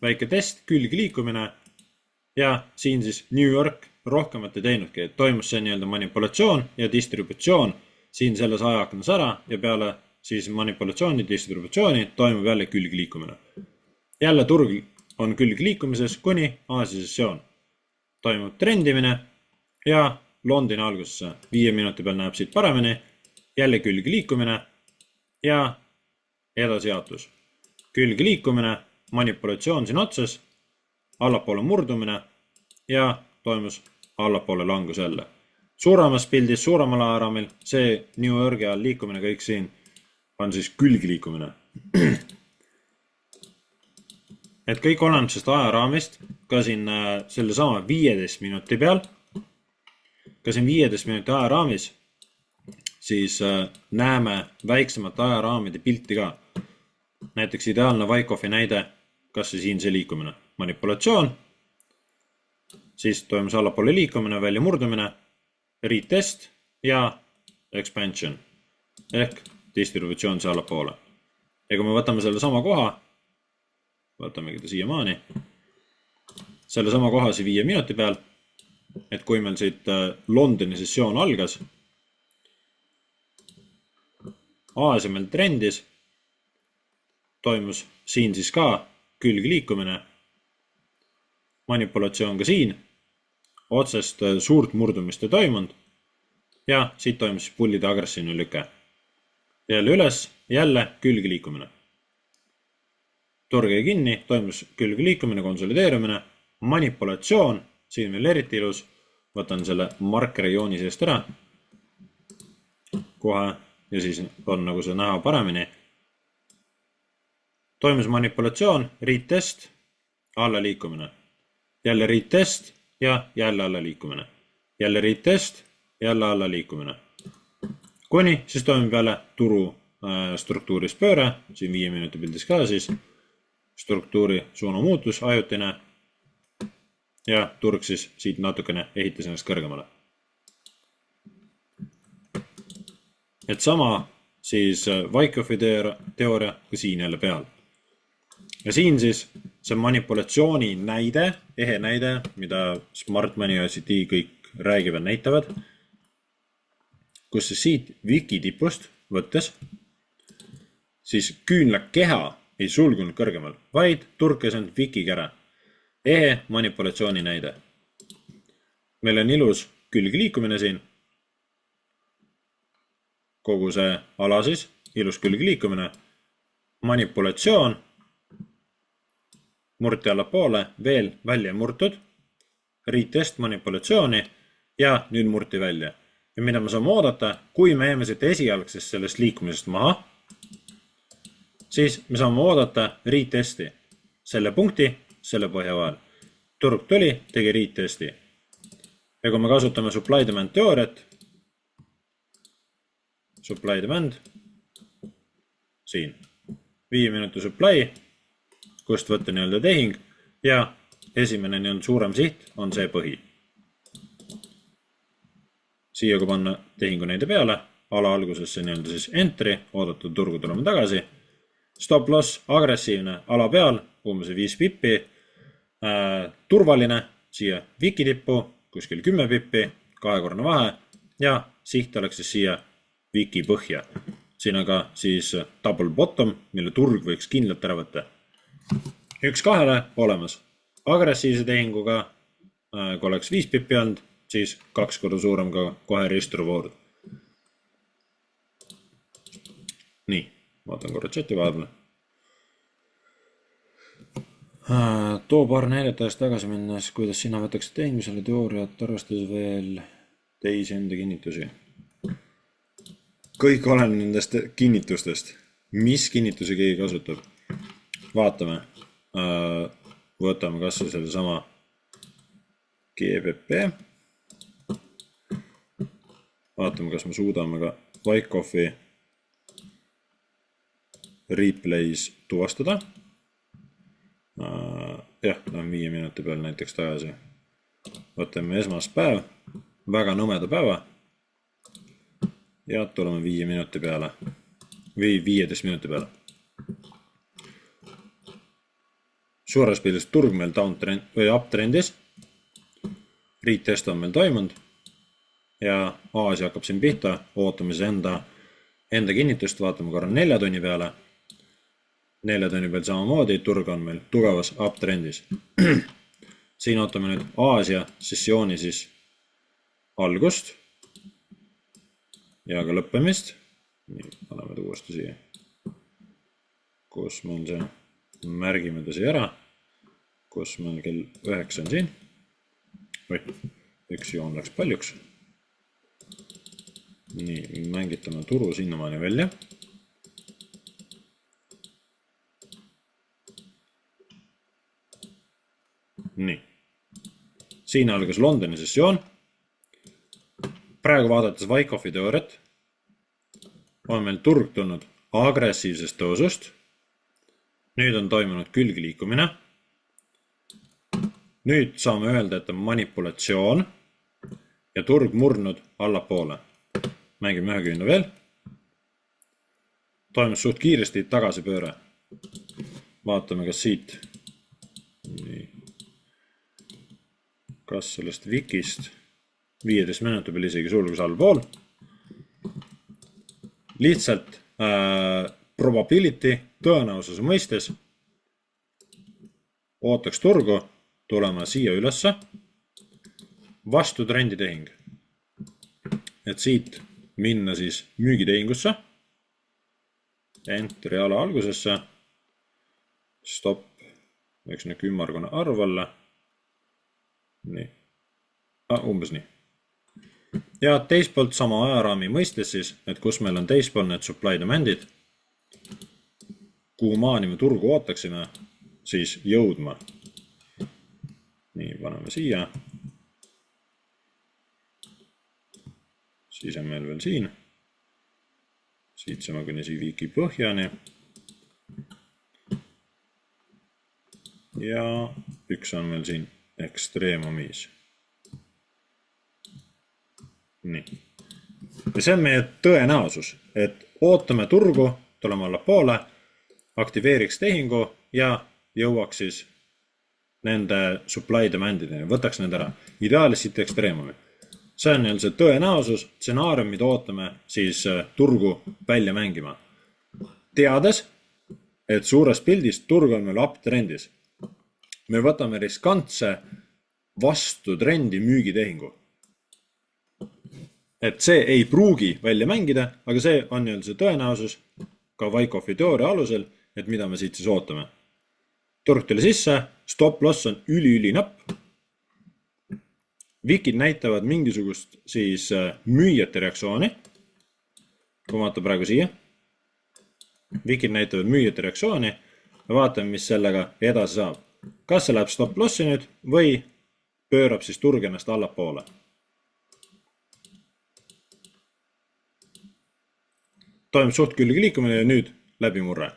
väike test, külgliikumine ja siin siis New York rohkemat ei teinudki, et toimus see nii-öelda manipulatsioon ja distributsioon siin selles ajaaknas ära ja peale siis manipulatsiooni, distributsiooni toimub jälle külgliikumine. Jälle turg on külgliikumises kuni Aasia sessioon. Toimub trendimine ja Londoni algusesse 5 minuti peal näeb siit paremini, jälle külgliikumine ja edasijaotus. Külgliikumine, manipulatsioon siin otsas, allapoole murdumine ja toimus allapoole langus jälle. Suuremas pildis, suuremal ajaraamil, see New Yorgi ajal liikumine kõik siin on siis külgliikumine. Et kõik oleneb sellest ajaraamist, ka siin selle sama 15 minuti peal, ka siin 15 minuti ajaraamis, siis näeme väiksemate ajaraamide pilti ka. Näiteks ideaalne Wyckoff'i näide, kas siin see liikumine. Manipulatsioon, siis toimus allapoole liikumine, välja murdumine, retest ja expansion ehk distributsioon see allapoole. Ja kui me võtame selle sama koha, võtamegi ta siiamaani, selle sama koha 5 minuti peal, et kui meil siit Londoni sessioon algas, Aasia meil trendis, toimus siin siis ka külg liikumine, manipulatsioon ka siin, otsest suurt murdumist ei toimunud ja siit toimus pullide agressiivne lüke. Jälle üles, jälle külg liikumine. Turg jäi kinni, toimus külg liikumine, konsolideerumine, manipulatsioon, siin veel eriti ilus, võtan selle markeri jooni seest ära, kohe ja siis on nagu see näha paremini. Toimus manipulatsioon, retest, alla liikumine, jälle retest ja jälle alla liikumine, jälle retest, jälle alla liikumine. Kuni siis toimub jälle turu struktuuris pööre, siin 5 minuti pildis ka siis, struktuuri suuna muutus, ajutine ja turg siis siit natukene ehitas ennast kõrgemale. Et sama siis Wyckoff'i teooria ka siin jälle peal. Ja siin siis see manipulatsiooni näide, ehe näide, mida Smart Money ja ICT kõik räägivad, näitavad, kus siis siit Wiki tipust võttes, siis küünlakeha ei sulgunud kõrgemal, vaid turg käis ainult Wikiga ära. Ehe manipulatsiooni näide. Meil on ilus külg liikumine siin. Kogu see ala siis, ilus külg liikumine, manipulatsioon, murti allapoole, veel välja murtud, retest manipulatsiooni ja nüüd murti välja. Ja mida me saame oodata, kui me jääme siit esialgsest sellest liikumisest maha, siis me saame oodata retesti, selle punkti, selle põhja vahel. Turg tuli, tegi retesti. Ja kui me kasutame supply demand teooriat, supply demand, siin, 5 minuti supply, kust võtta nii-öelda tehing ja esimene nii-öelda suurem siht on see põhi. Siia kui panna tehingu näide peale, ala algusesse nii-öelda siis entry, oodatud turgu tuleme tagasi, stop loss, agressiivne, ala peal, umbes 5 pippi, turvaline, siia Wiki tippu, kuskil 10 pippi, kahekorne vahe ja siht oleks siis siia Wiki põhja. Siin on ka siis double bottom, mille turg võiks kindlalt ära võtta. 1-2 olemas. Agressiivse tehinguga, kui oleks 5 pippi olnud, siis 2 korda suurem ka kohe risturuvoord. Nii, vaatan korra chati vahepeal. Too paar näidetajast tagasi minnes, kuidas sina võtaks tehingu selle teooriat, arvestades veel teisi enda kinnitusi. Kõik olen nendest kinnitustest. Mis kinnitusi keegi kasutab? Vaatame. Võtame kas selle sama GBP. Vaatame, kas me suudame ka Wyckoff'i replays tuvastada. Jah, 5 minuti peal näiteks tagasi. Võtame esmaspäev, väga nõmeda päeva ja tuleme 5 minuti peale või 15 minuti peale. Suures pildis turg meil downtrend või uptrendis, retest on meil toimunud ja Aasia hakkab siin pihta, ootame siis enda kinnitust, vaatame korra 4 tunni peale. 4 tunni peal samamoodi, turg on meil tugevas uptrendis. Siin ootame nüüd Aasia sessiooni siis algust ja ka lõppemist. Nii, paneme ta uuesti siia. Kus meil see, märgime ta siia ära. Kus meil kell 9 on siin. Üks joon läks paljuks. Nii, mängitame turu sinnamaani välja. Nii. Siin algas Londoni sessioon. Praegu vaadates Wyckoff'i teooriat on meil turg tulnud agressiivsest tõusust. Nüüd on toimunud külgliikumine. Nüüd saame öelda, et on manipulatsioon ja turg murnud allapoole. Mängime ühe küünla veel. Toimus suht kiiresti tagasipööre. Vaatame, kas siit. Nii. Kas sellest Wikist 15 minuti peal isegi sulgus allpool. Lihtsalt probability tõenäosuse mõistes ootaks turgu tulema siia ülesse vastu trenditehing. Et siit minna siis müügitehingusse, enteri ala algusesse, stop, võiks nüüd ümmargune arv olla. Nii. Umbes nii. Ja teispoolt sama ajaraami mõistes siis, et kus meil on teispool need supply demandid, kuhu maani me turgu ootaksime, siis jõudma. Nii, paneme siia. Siis on meil veel siin. Siit saame kuni siia Wiki põhjani. Ja üks on meil siin ekstreemumis. Nii. Ja see on meie tõenäosus, et ootame turgu, tuleme alla poole, aktiveeriks tehingu ja jõuaks siis nende supply demandideni, võtaks need ära. Ideaalis siit ekstreemumi. See on see tõenäosus, stsenaarium, mida ootame siis turgu välja mängima. Teades, et suures pildis turg on meil uptrendis. Me võtame riskantse vastu trendi müügitehingu. Et see ei pruugi välja mängida, aga see on see tõenäosus ka Wyckoff'i teooria alusel, et mida me siit siis ootame. Turg tuli sisse, stop loss on üli napp. Wikid näitavad mingisugust siis müüjate reaktsiooni. Kui vaata praegu siia. Wikid näitavad müüjate reaktsiooni ja vaatame, mis sellega edasi saab. Kas see läheb stop lossi nüüd või pöörab siis turg ennast allapoole. Toimub suht külge liikumine ja nüüd läbimurre.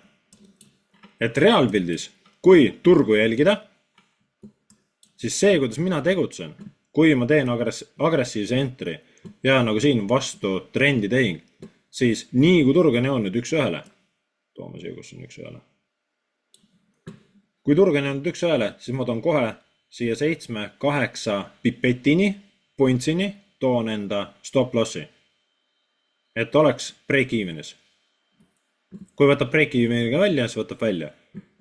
Et reaalpildis, kui turgu jälgida, siis see, kuidas mina tegutsen, kui ma teen agressiivse entry ja nagu siin vastu trendi tehing, siis nii kui turg on jõudnud üks ühele, toome siia, kus on üks ühele. Kui turg on jõudnud üks ühele, siis ma toon kohe siia 7-8 pipetini, pointsini, toon enda stop lossi. Et oleks break-evenis. Kui võtab break-eveniga välja, siis võtab välja.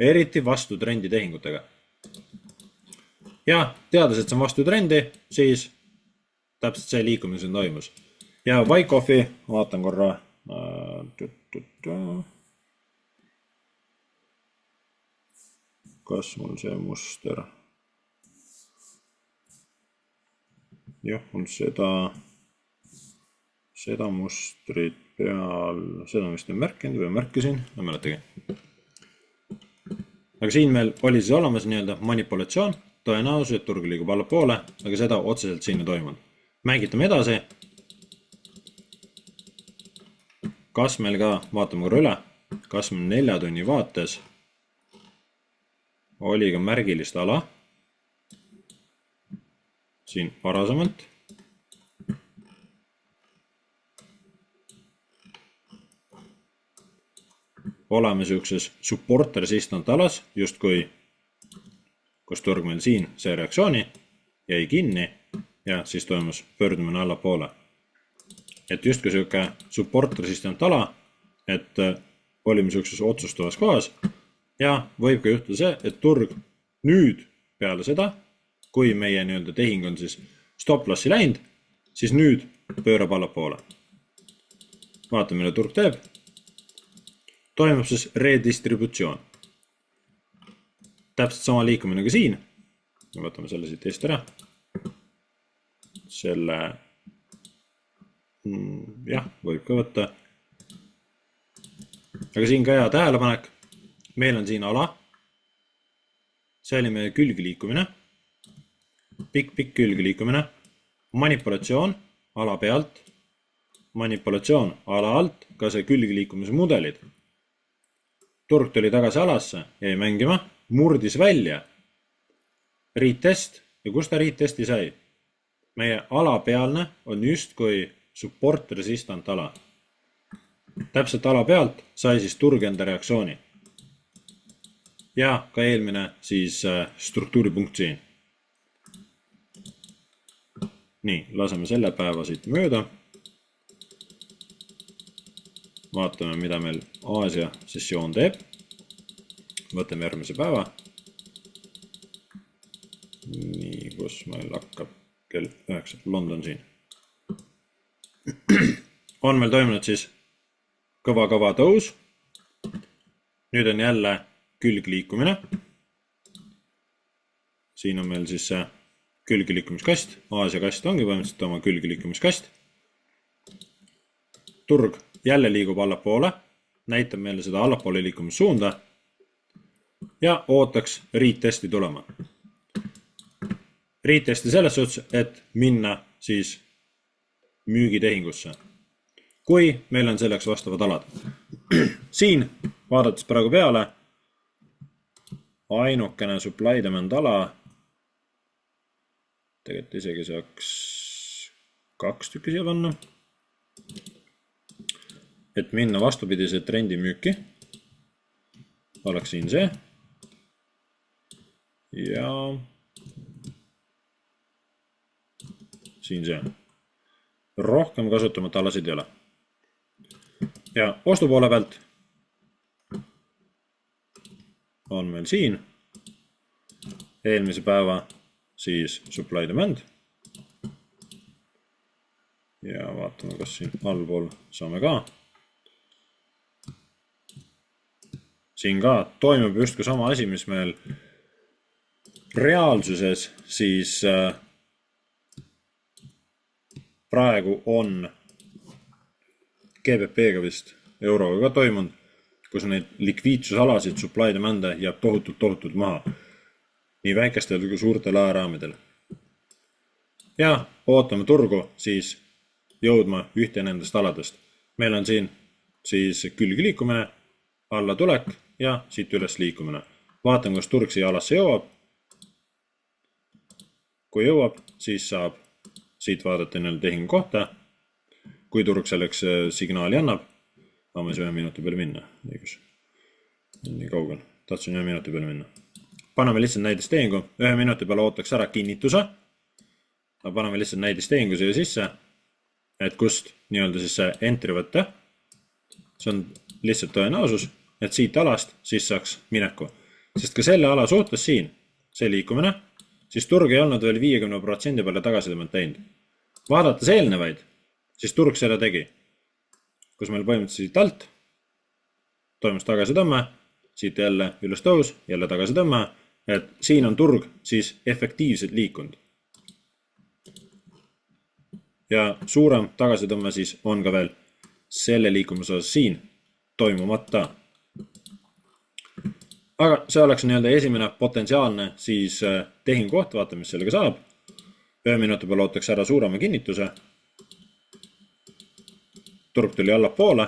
Eriti vastu trendi tehingutega. Ja teades, et see on vastu trendi, siis täpselt see liikumine siin toimus. Ja Wyckoff'i, vaatan korra. Kas mul see muster? Jah, on seda mustrit peal, seda vist ei märkinud või märkisin, ma mäletagi. Aga siin meil oli siis olemas manipulatsioon, tõenäosus, et turg liigub allapoole, aga seda otseselt siin ei toimunud. Mängitame edasi. Kas meil ka, vaatame korra üle, kas meil 4 tunni vaates oli ka märgilist ala siin varasemalt. Oleme siukses support resistant alas, just kui kus turg meil siin see reaktsiooni jäi kinni ja siis toimus pöördumine allapoole. Et just kui siuke support resistant ala, et olime siukses otsustavas kohas ja võib ka juhtuda see, et turg nüüd peale seda, kui meie tehing on siis stop lossi läinud, siis nüüd pöörab allapoole. Vaatame, mida turg teeb. Toimub siis redistributsioon. Täpselt sama liikumine ka siin. Võtame selle siit eest ära. Selle, jah, võib ka võtta. Aga siin ka hea tähelepanek. Meil on siin ala. See oli meie külge liikumine. Pikk külge liikumine. Manipulatsioon ala pealt. Manipulatsioon ala alt. Ka see külge liikumise mudelid. Turg tuli tagasi alasse, jäi mängima, murdis välja. retest ja kus ta retesti sai? Meie ala pealne on just kui support resistant ala. Täpselt ala pealt sai siis turg enda reaktsiooni. Ja ka eelmine siis struktuuripunkt siin. Nii, laseme selle päeva siit mööda. Vaatame, mida meil Aasia sessioon teeb. Võtame järgmise päeva. Nii, kus meil hakkab kell 9. London siin. On meil toimunud siis kõva tõus. Nüüd on jälle külgliikumine. Siin on meil siis see külgliikumiskast. Aasia kast ongi põhimõtteliselt oma külgliikumiskast. Turg jälle liigub allapoole. Näitab meile seda allapoole liikumissuunda. Ja ootaks retesti tulema. Retesti selles suhtes, et minna siis müügitehingusse. Kui meil on selleks vastavad alad. Siin, vaadates praegu peale, ainukene supply demand ala, tegelikult isegi saaks 2 tükki siia panna, et minna vastupidise trendi müüki, oleks siin see, ja siin see. Rohkem kasutamata alasid ei ole. Ja ostu poole pealt on meil siin eelmise päeva siis supply demand. Ja vaatame, kas siin allpool saame ka. Siin ka toimub justkui sama asi, mis meil reaalsuses siis praegu on GBP-ga vist euroga ka toimunud, kus neid likviidsusalasid supply demande jääb tohutult maha. Nii väikestel kui suurtel ajaraamidel. Ja ootame turgu siis jõudma ühte nendest aladest. Meil on siin siis külgliikumine, alla tulek ja siit üles liikumine. Vaatame, kas turg siia alasse jõuab. Kui jõuab, siis saab siit vaadata tehingu kohta. Kui turg selleks signaali annab, ma siis 1 minuti peale minna. Nii kaugel. Tahtsin 1 minuti peale minna. Paneme lihtsalt näidistehingu. 1 minuti peale ootaks ära kinnituse. Paneme lihtsalt näidistehingu siia sisse, et kust nii-öelda siis see entry võtta. See on lihtsalt tõenäosus, et siit alast siis saaks mineku. Sest ka selle ala suhtes siin, see liikumine, siis turg ei olnud veel 50% peale tagasi teinud. Vaadates eelnevaid, siis turg selle tegi, kus meil põhimõtteliselt siit alt toimus tagasi tõmme, siit jälle üles tõus, jälle tagasi tõmme, et siin on turg siis efektiivselt liikunud. Ja suurem tagasi tõmme siis on ka veel selle liikumise osas siin toimumata. Aga see oleks nii-öelda esimene potentsiaalne siis tehingu koht, vaatame, mis sellega saab. 1 minuti peale ootaks ära suurema kinnituse. Turg tuli allapoole,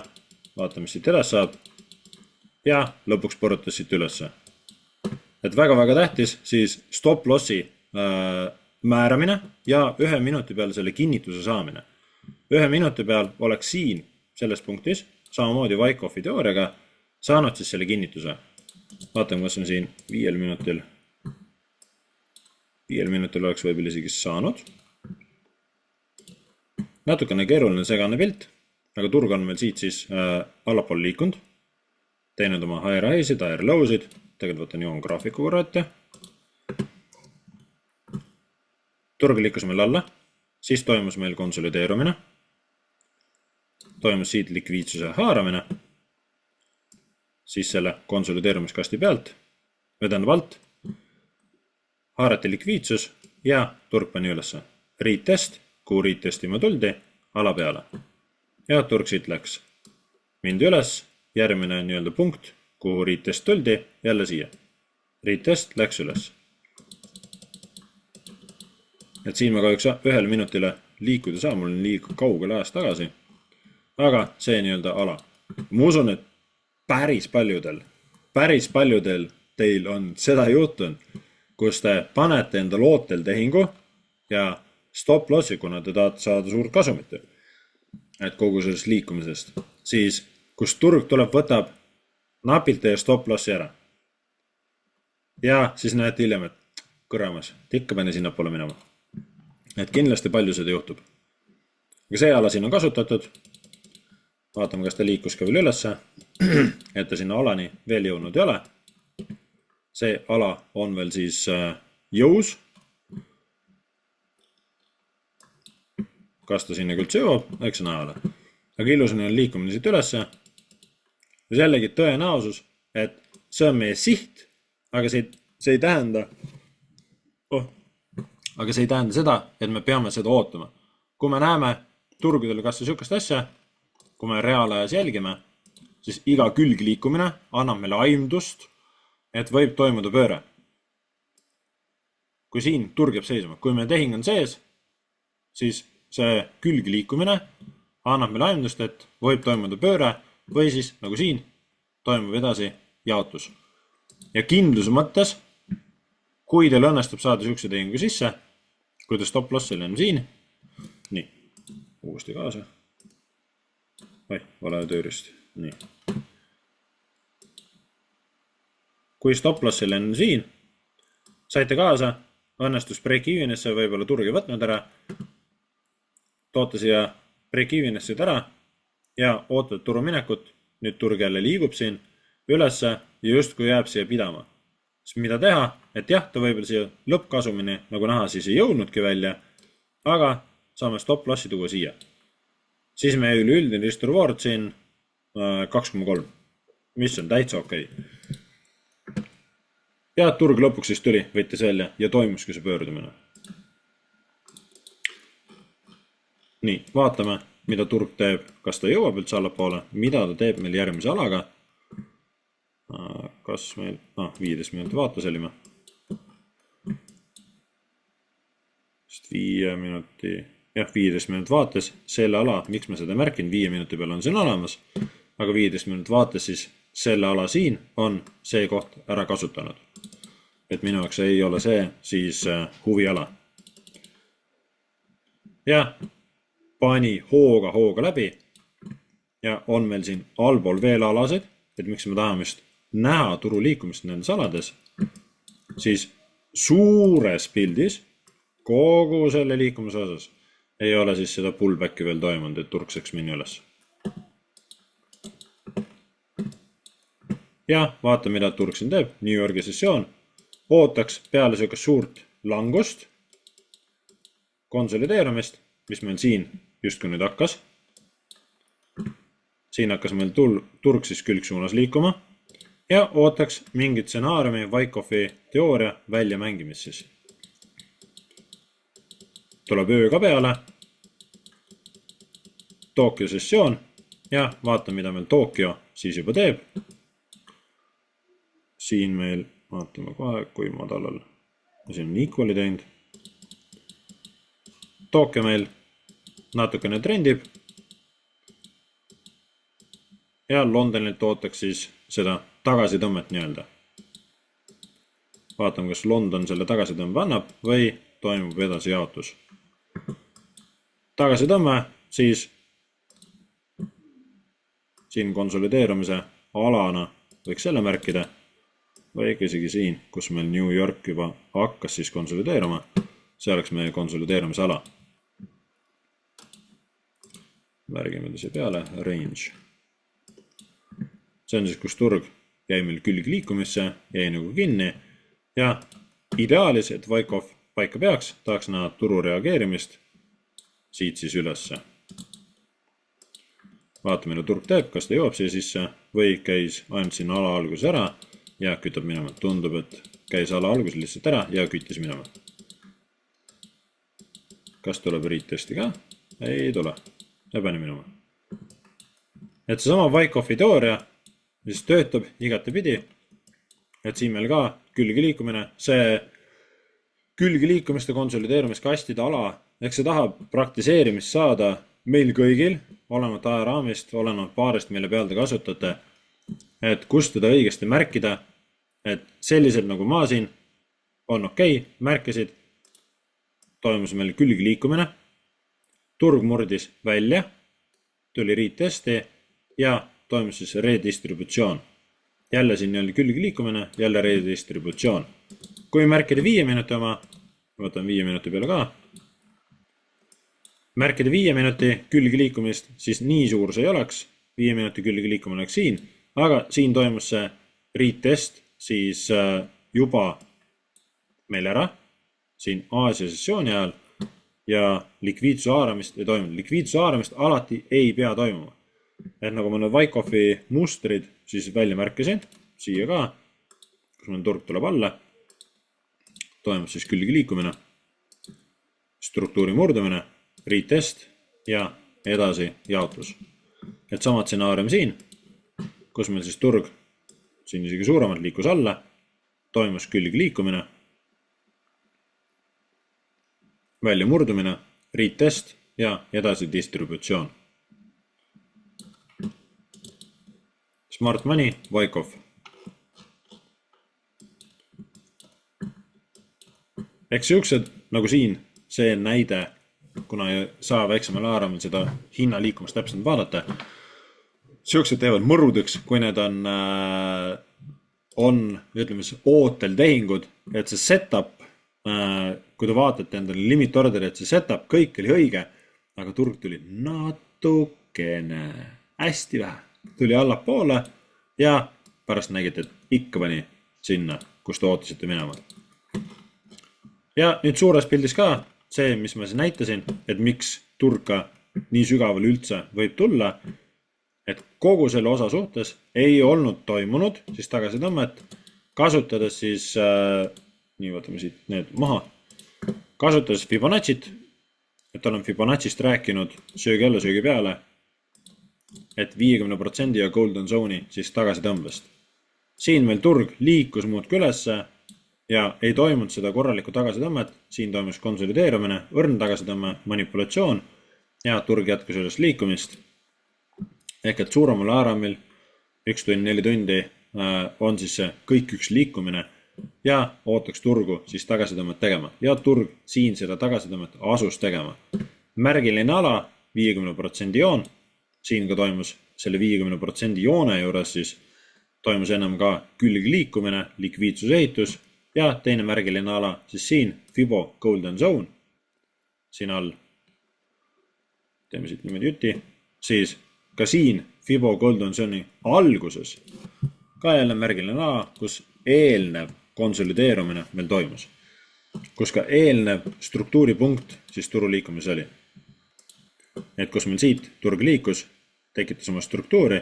vaatame, mis siit edasi saab. Ja lõpuks põrutas siit ülesse. Et väga tähtis siis stop lossi määramine ja 1 minuti peal selle kinnituse saamine. 1 minuti peal oleks siin selles punktis, samamoodi Wyckoff'i teooriaga, saanud siis selle kinnituse. Vaatame, kas on siin 5 minutil. 5 minutil oleks võib-olla isegi saanud. Natukene keeruline segane pilt, aga turg on meil siit siis allapool liikunud. Teinud oma higher high'sid, higher low'sid. Tegelikult võtan joon graafiku korra ette. Turg liikus meil alla, siis toimus meil konsolideerumine. Toimus siit likviidsuse haaramine. Siis selle konsolideerumiskasti pealt, vedanud alt, haarati likviidsus ja turg pani ülesse. Retest, kuhu retestima tuldi, ala peale. Ja turg siit läks. Mindi üles, järgmine nii-öelda punkt, kuhu retest tuldi, jälle siia. Retest läks üles. Et siin ma kahjuks 1 minutile liikuda saa, mul on liiga kaugel ajast tagasi. Aga see nii-öelda ala. Ma usun, et päris paljudel teil on seda juhtunud, kus te panete enda lootel tehingu ja stop lossi, kuna te tahate saada suurt kasumit, et kogu sellest liikumisest, siis kus turg tuleb, võtab napilt teie stop lossi ära. Ja siis näete hiljem, et kõramas, ikka pani sinna poole minema. Et kindlasti palju seda juhtub. Aga see ala siin on kasutatud. Vaatame, kas ta liikus ka veel ülesse, et ta sinna alani veel jõudnud ei ole. See ala on veel siis jõus. Kas ta sinna küldse jõuab? Eks see näe ole. Aga ilusani on liikumine siit ülesse. Ja jällegi tõenäosus, et see on meie siht, aga see ei tähenda seda, et me peame seda ootama. Kui me näeme turgudel kas sihukest asja, kui me reaalajas jälgime, siis iga külgliikumine annab meile aimdust, et võib toimuda pööre. Kui siin turg jääb seisma, kui meie tehing on sees, siis see külgliikumine annab meile aimdust, et võib toimuda pööre või siis, nagu siin, toimub edasi jaotus. Ja kindluse mõttes, kui teil õnnestub saada sihukese tehingu sisse, kui te stop lossil on siin, nii, uuesti kaasa. Vale tööriist. Nii. Kui stop lossil on siin, saite kaasa, õnnestus break-evenisse, võib-olla turg ei võtnud ära, toote siia break-evenisse ära ja ootate turu minekut, nüüd turg jälle liigub siin ülesse ja justkui jääb siia pidama. Siis mida teha, et jah, ta võib-olla siia lõppkasumini, nagu näha, siis ei jõudnudki välja, aga saame stop lossi tuua siia. Siis meie üleüldine risk reward siin 2,3, mis on täitsa okei. Ja turg lõpuks siis tuli, võttis välja ja toimuski see pöördumine. Nii, vaatame, mida turg teeb, kas ta jõuab üldse allapoole, mida ta teeb meil järgmise alaga. Kas meil, 15 minuti vaates olime. 15 minut vaates, selle ala, miks me seda märkin, 5 minuti peal on siin olemas, aga 15 minut vaates siis selle ala siin on see koht ära kasutanud. Et minu jaoks ei ole see siis huviala. Ja pani hooga läbi ja on meil siin allpool veel alasid, et miks me tahame just näha turu liikumist nendes alades, siis suures pildis kogu selle liikumise osas ei ole siis seda pullbacki veel toimunud, et turg saaks minna üles. Ja vaata, mida turg siin teeb. New Yorgi sessioon ootaks peale sihukest suurt langust, konsolideerumist, mis meil siin justkui nüüd hakkas. Siin hakkas meil turg siis külgsuunas liikuma ja ootaks mingit stsenaariumi Wyckoff'i teooria välja mängimist siis. Tuleb öö ka peale, Tokyo sessioon ja vaata, mida meil Tokyo siis juba teeb. Siin meil, vaatame kohe, kui madalal. Siin on equali teinud. Tokyo meil natukene trendib. Ja Londonilt ootaks siis seda tagasitõmmet nii-öelda. Vaatame, kas London selle tagasitõmbe annab või toimub edasi jaotus. Tagasitõmme siis siin konsolideerumise alana võiks selle märkida või isegi siin, kus meil New York juba hakkas siis konsolideeruma, see oleks meie konsolideerumise ala. Märgime ta siia peale, range. See on siis, kus turg jäi meil külg liikumisse, jäi nagu kinni ja ideaalis, et Wyckoff paika peaks, tahaks näha turu reageerimist siit siis ülesse. Vaatame, mida turg teeb, kas ta jõuab siia sisse või käis ainult siin ala alguses ära ja kütab minema. Tundub, et käis ala alguses lihtsalt ära ja küttis minema. Kas tuleb retesti ka? Ei tule. Ja pani minema. Et see sama Wyckoff'i teooria siis töötab igatepidi, et siin meil ka külgi liikumine, see külgi liikumiste konsolideerumiskastide ala, eks see tahab praktiseerimist saada meil kõigil, olenevalt ajaraamist, olenevalt paarist, mille peal te kasutate, et kust teda õigesti märkida, et selliselt nagu ma siin on okei, märkasid, toimus meil külgi liikumine, turg murdis välja, tuli retesti ja toimus siis redistributsioon. Jälle siin oli külgi liikumine, jälle redistributsioon. Kui märkida 5 minuti oma, võtan 5 minuti peale ka, märkida 5 minuti külgi liikumist, siis nii suur see ei oleks, 5 minuti külgi liikumine oleks siin, aga siin toimus see retest siis juba meil ära, siin Aasia sessiooni ajal ja likviidsuse haaramist ei toimunud. Likviidsuse haaramist alati ei pea toimuma. Et nagu ma need Wyckoff'i mustrid siis välja märkasin, siia ka, kus meil turg tuleb alla, toimub siis külgi liikumine, struktuuri murdumine, retest ja edasi jaotus. Et sama stsenaarium siin, kus meil siis turg, siin isegi suuremalt liikus alla, toimus külgi liikumine, välja murdumine, retest ja edasi distributsioon. Smart Money, Wyckoff. Eks siuksed, nagu siin, see näide, kuna ei saa väiksemal haaramil seda hinna liikumist täpselt vaadata, siuksed teevad mõrudeks, kui need on ütleme, ootel tehingud, et see setup, kui te vaatate endale limit orderi, et see setup kõik oli õige, aga turg tuli natukene, hästi vähe, tuli allapoole ja pärast nägite, et ikka pani sinna, kus te ootasite minema. Ja nüüd suures pildis ka see, mis ma siis näitasin, et miks turg ka nii sügaval üldse võib tulla, et kogu selle osa suhtes ei olnud toimunud siis tagasitõmmet, kasutades siis, nii võtame siit need maha, kasutades Fibonacci't, et olen Fibonacci'st rääkinud söögi alla, söögi peale, et 50% ja golden zone'i siis tagasitõmbest. Siin meil turg liikus muudki ülesse ja ei toimunud seda korralikku tagasitõmmet, siin toimus konsolideerumine, õrn tagasitõmme, manipulatsioon ja turg jätkus üles liikumist. Ehk et suuremal haaramil 1 tund, 4 tundi on siis see kõik üks liikumine ja ootaks turgu siis tagasitõmmet tegema. Ja turg siin seda tagasitõmmet asus tegema. Märgiline ala 50% joon, siin ka toimus selle 50% joone juures siis toimus ennem ka külgi liikumine, likviidsuse ehitus ja teine märgiline ala siis siin Fibo Golden Zone, siin all, teeme siit niimoodi jutti, siis ka siin Fibo Golden Zone'i alguses ka jälle märgiline ala, kus eelnev konsolideerumine meil toimus, kus ka eelnev struktuuripunkt siis turu liikumis oli. Et kus meil siit turg liikus, tekitas oma struktuuri,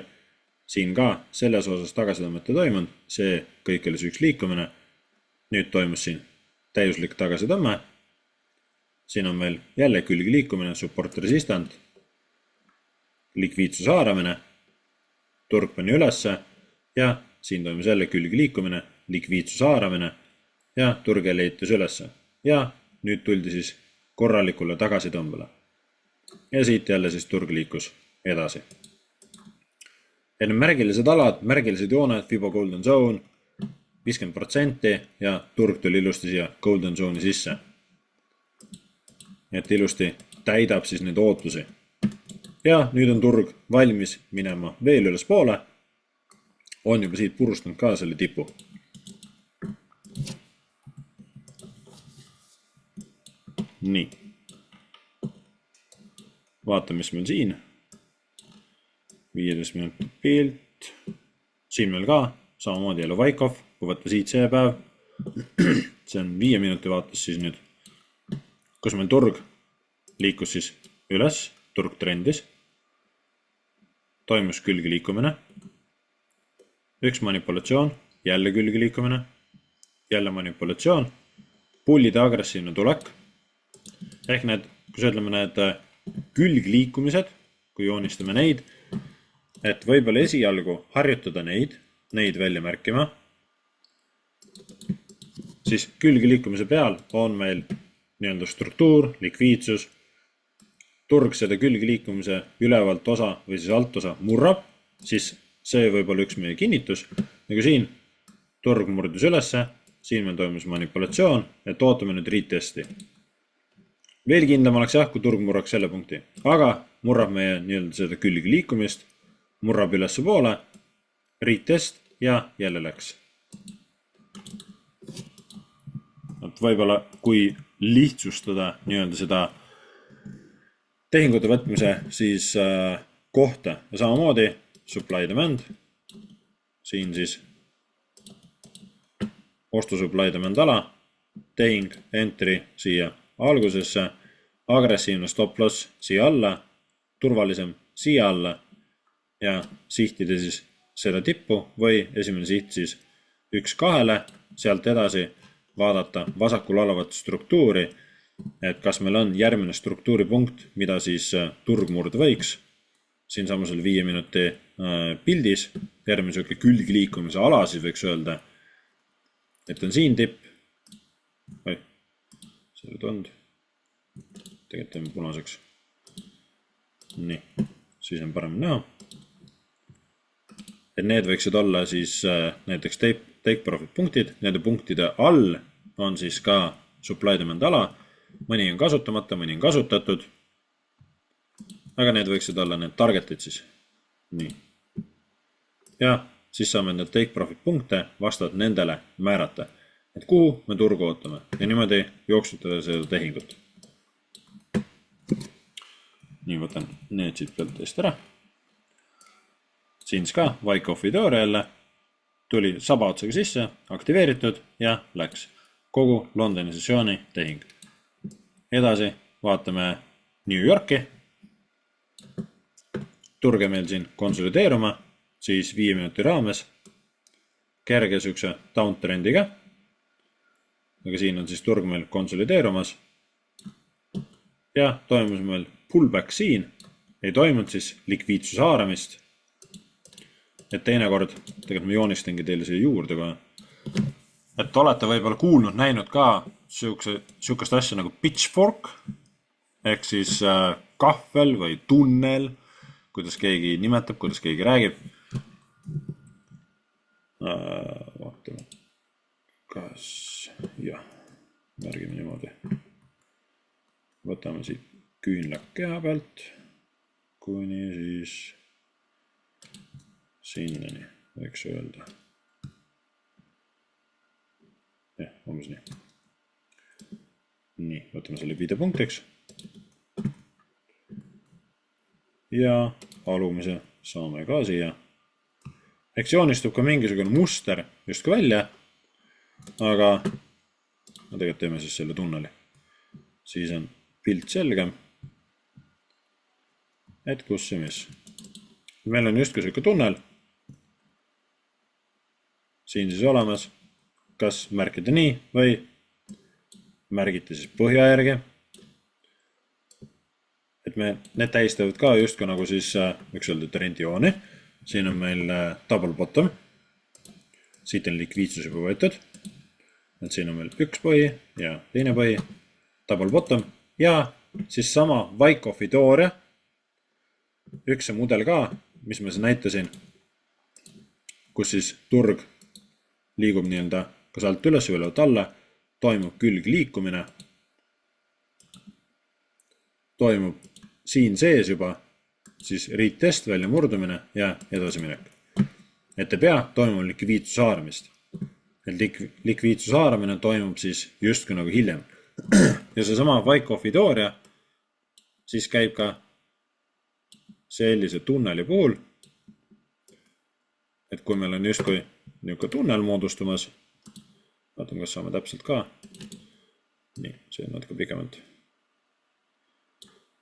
siin ka selles osas tagasitõmmet ei toimunud, see kõik oli üks liikumine. Nüüd toimus siin täiuslik tagasitõmme. Siin on meil jälle külgi liikumine, support resistant, likviidsuse haaramine, turg pani ülesse ja siin toimus jälle külgi liikumine, likviidsuse haaramine ja turg jälle ehitus ülesse. Ja nüüd tuldi siis korralikule tagasitõmbele. Ja siit jälle siis turg liikus edasi. Ja need märgilised alad, märgilised jooned, Fibo Golden Zone, 50% ja turg tuli ilusti siia Golden Zone'i sisse. Et ilusti täidab siis neid ootusi. Ja nüüd on turg valmis minema veel üles poole. On juba siit purustanud ka selle tipu. Nii. Vaatame, mis meil siin. 15 minutit pilt. Siin meil ka samamoodi jälle Wyckoff, kui võtta siit see päev. See on 5 minuti vaates siis nüüd, kus meil turg liikus siis üles, turg trendis. Toimus külgi liikumine. Üks manipulatsioon, jälle külgi liikumine, jälle manipulatsioon, pullide agressiivne tulek. Ehk need, kus ütleme need külgi liikumised, kui joonistame neid, et võib-olla esialgu harjutada neid välja märkima, siis külgi liikumise peal on meil nii-öelda struktuur, likviidsus, turg seda külgi liikumise ülevalt osa või siis alt osa murrab, siis see võib olla üks meie kinnitus, nagu siin turg murdus ülesse, siin meil toimus manipulatsioon, et ootame nüüd retesti. Veel kindlam oleks jah, kui turg murraks selle punkti, aga murrab meie nii-öelda seda külge liikumist, murrab ülesse poole, retest ja jälle läks. Võib-olla kui lihtsustada nii-öelda seda tehingute võtmise siis kohta ja samamoodi supply demand, siin siis ostu supply demand ala, tehing, entry siia algusesse, agressiivne stop loss siia alla, turvalisem siia alla ja sihtida siis seda tippu või esimene siht siis 1-2, sealt edasi vaadata vasakul olevat struktuuri, et kas meil on järgmine struktuuripunkt, mida siis turg murda võiks. Siin samusel 5 minuti pildis, järgmine sööke külgliikumise ala siis võiks öelda, et on siin tipp. Oi, see nüüd on. Tegelikult teeme punaseks. Nii, siis on parem näha. Et need võiksid olla siis näiteks take profit punktid, nende punktide all on siis ka supply demand ala, mõni on kasutamata, mõni on kasutatud, aga need võiksid olla need targetid siis. Nii. Ja siis saame need take profit punkte vastavalt nendele määrata, et kuhu me turgu ootame ja niimoodi jooksutada seda tehingut. Nii võtan need siit pealt teist ära. Siin ka Wyckoff'i teooria jälle tuli sabaotsaga sisse, aktiveeritud ja läks kogu Londoni sessiooni tehing. Edasi vaatame New Yorki. Turge meil siin konsolideeruma, siis 5 minuti raames kerge sükse downtrendiga. Aga siin on siis turg meil konsolideerumas ja toimus meil pullback siin. Ei toimunud siis likviidsuse haaramist. Et teine kord, tegelikult ma joonistangi teile siia juurde kohe. Et olete võib-olla kuulnud, näinud ka sükast asja nagu pitchfork, ehk siis kahvel või tunnel, kuidas keegi nimetab, kuidas keegi räägib. Vaatame, kas, jah, märgime niimoodi. Võtame siit küünlak keha pealt, kuni siis sinnani, võiks öelda. Jah, umbes nii. Nii, võtame selle viidepunktiks. Ja alumise saame ka siia. Eks joonistub ka mingisugune muster just ka välja, aga tegelikult teeme siis selle tunneli. Siis on pilt selgem, et kus ja mis. Meil on just ka selline tunnel. Siin siis olemas, kas märkida nii või märgite siis põhja järgi. Et need tähistavad ka just ka nagu siis võiks öelda trendiooni. Siin on meil double bottom. Siit on likviidsus juba võetud. Et siin on meil üks põhi ja teine põhi, double bottom ja siis sama Wyckoff'i teooria. Üks see mudel ka, mis ma siin näitasin, kus siis turg liigub nii-öelda kas alt üles või alt alla, toimub külg liikumine, toimub siin sees juba siis retest välja murdumine ja edasi minek. Et ei pea toimub likviidsuse haaramist. Et likviidsuse haaramine toimub siis justkui nagu hiljem. Ja see sama Wyckoff'i teooria siis käib ka sellise tunneli puhul, et kui meil on justkui niisugune tunnel moodustumas, vaatame, kas saame täpselt ka. Nii, see on natuke pikemalt.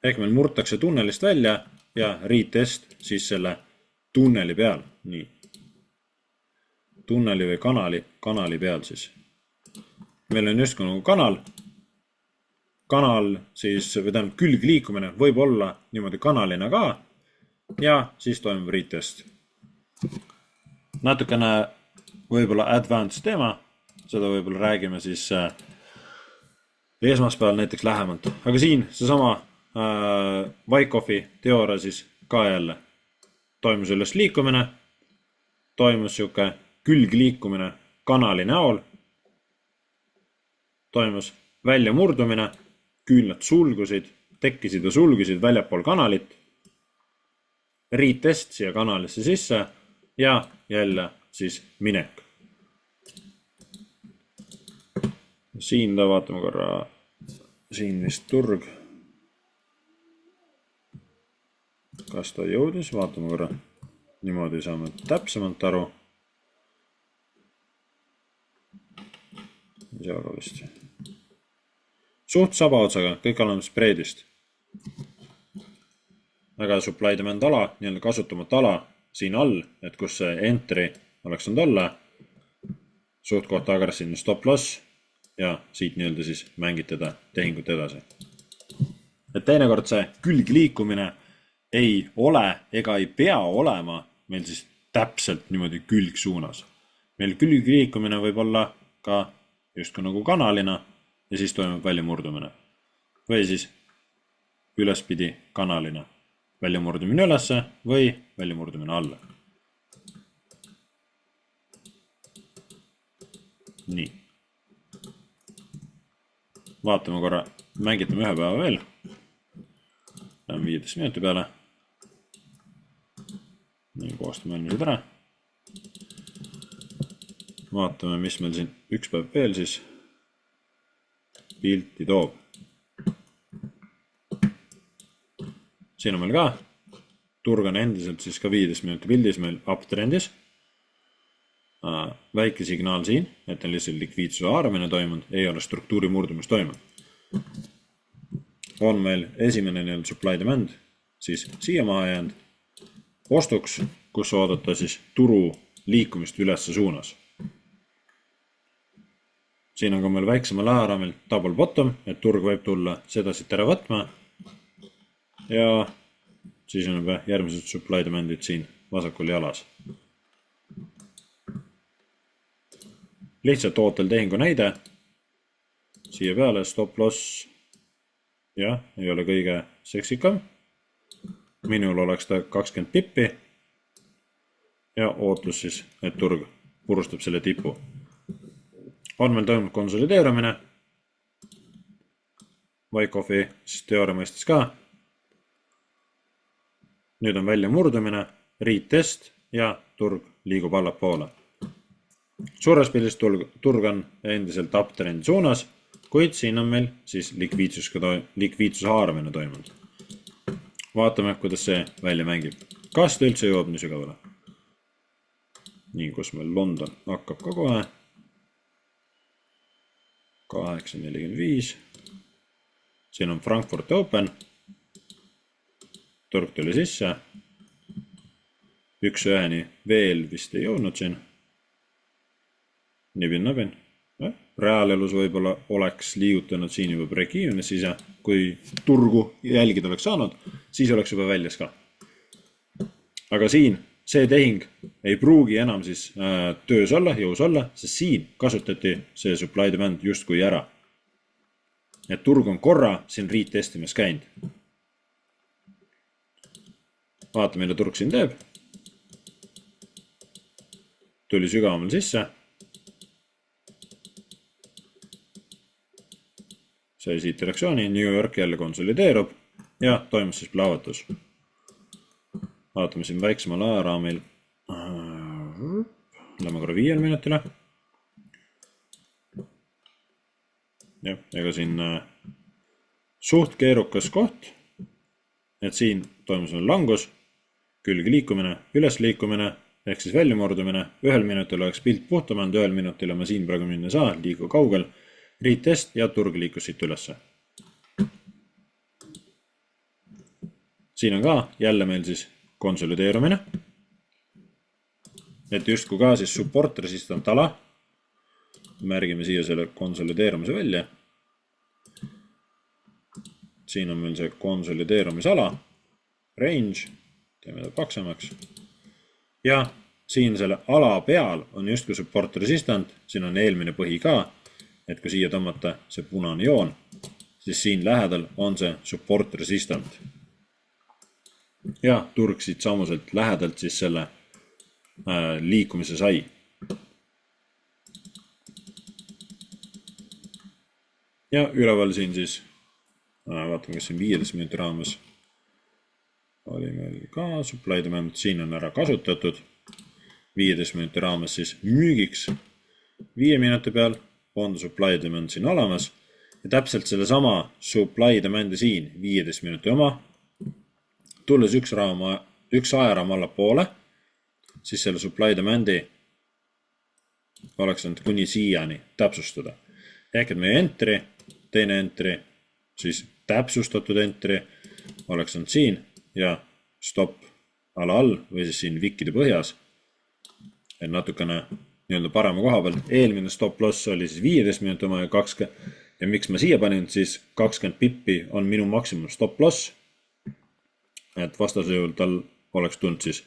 Ehk meil murtakse tunnelist välja ja retest siis selle tunneli peal. Nii. Tunneli või kanali peal siis. Meil on justkui nagu kanal. Kanal siis, või tähendab külg liikumine võib olla niimoodi kanalina ka ja siis toimub retest. Natukene võib-olla advanced teema, seda võib-olla räägime siis esmaspäeval näiteks lähemalt. Aga siin seesama Wyckoff'i teooria siis ka jälle toimus üles liikumine, toimus siuke külg liikumine kanali näol toimus väljamurdumine, küünlad sulgusid, tekkisid ja sulgusid väljapool kanalit, retest siia kanalisse sisse ja jälle siis minek. Siin vaatame korra, siin vist turg. Kas ta jõudis? Vaatame korra. Niimoodi saame täpsemalt aru. Aga vist. Suht sabaotsaga, kõik oleme spreedist. Väga supply demand ala, nii-öelda kasutamata ala siin all, et kus see entry oleks olnud olla. Suht kohta agressiivne stop loss ja siit nii-öelda siis mängitada tehingut edasi. Et teinekord see külgi liikumine ei ole ega ei pea olema meil siis täpselt niimoodi külg suunas. Meil külgi liikumine võib olla ka just ka nagu kanalina ja siis toimub väljamurdumine. Või siis ülespidi kanalina. Väljamurdumine ülesse või väljamurdumine alla. Nii. Vaatame korra, mängitame ühe päeva veel. Läheme 15 minuti peale. Nii, koostame eelmised ära. Vaatame, mis meil siin üks päev veel siis pilti toob. Siin on meil ka. Turg on endiselt siis ka 15 minuti pildis meil uptrendis. Väike signaal siin, et on lihtsalt likviidsuse haaramine toimunud, ei ole struktuuri murdumus toimunud. On meil esimene nii-öelda supply demand, siis siia maha jäänud ostuks, kus oodata siis turu liikumist ülesse suunas. Siin on ka meil väiksemal ajaraamil double bottom, et turg võib tulla seda siit ära võtma. Ja siis on juba järgmised supply demandid siin vasakul jalas. Lihtsalt ootel tehingu näide. Siia peale stop loss. Ja, ei ole kõige seksikam. Minul oleks ta 20 pippi. Ja ootus siis, et turg purustab selle tipu. On meil toimunud konsolideerimine. Wyckoff'i teooria mõistes ka. Nüüd on välja murdumine, retest ja turg liigub allapoole. Suures pildis turg on endiselt uptrendi suunas, kuid siin on meil siis likviidsuse haaramine toimunud. Vaatame, kuidas see välja mängib. Kas ta üldse jõuab nii sügavale? Nii, kus meil London hakkab ka kohe. 8.45. Siin on Frankfurt Open. Turg tuli sisse. 1-1 veel vist ei jõudnud siin. Nibin. Reaalelus võib-olla oleks liigutanud siin juba break-even'is ise. Kui turgu jälgida oleks saanud, siis oleks juba väljas ka. Aga siin see tehing ei pruugi enam siis töös olla, jõus olla, sest siin kasutati see supply demand justkui ära. Et turg on korra siin retestimas käinud. Vaata, mille turg siin teeb. Tuli sügavamal sisse. Sai siit reaktsiooni, New York jälle konsolideerub ja toimus siis plahvatus. Vaatame siin väiksemal ajaraamil. Lähme korra 5 minutile. Ja, ega siin suht keerukas koht, et siin toimus meil langus, külgi liikumine, üles liikumine, ehk siis väljamurdumine. 1 minutil oleks pilt puhtamanud, 1 minutile ma siin praegu minna saa, liigu kaugel. Retest ja turg liikus siit ülesse. Siin on ka jälle meil siis konsolideerumine. Et justkui ka siis support resistant ala. Märgime siia selle konsolideerumise välja. Siin on meil see konsolideerumisala. Range. Teeme ta paksemaks. Ja siin selle ala peal on justkui support resistant. Siin on eelmine põhi ka. Et kui siia tõmmata see punane joon, siis siin lähedal on see support resistant. Ja turg siit samuselt lähedalt siis selle liikumise sai. ja üleval siin siis, vaatame, kas siin 15 minuti raames oli meil ka supply demand, siin on ära kasutatud. 15 minuti raames siis müügiks 5 minuti peal on supply demand siin olemas ja täpselt selle sama supply demandi siin 15 minuti oma, tulles üks ajaraam alla poole, siis selle supply demandi oleks saanud kuni siiani täpsustada. Ehk et meie entry, teine entry, siis täpsustatud entry oleks saanud siin ja stop ala all või siis siin wikkide põhjas, et natukene nii-öelda parema koha peal. Eelmine stop loss oli siis 15 minuti oma ja 20 ja miks ma siia panin, siis 20 pippi on minu maksimum stop loss, et vastase juhul tal oleks tulnud siis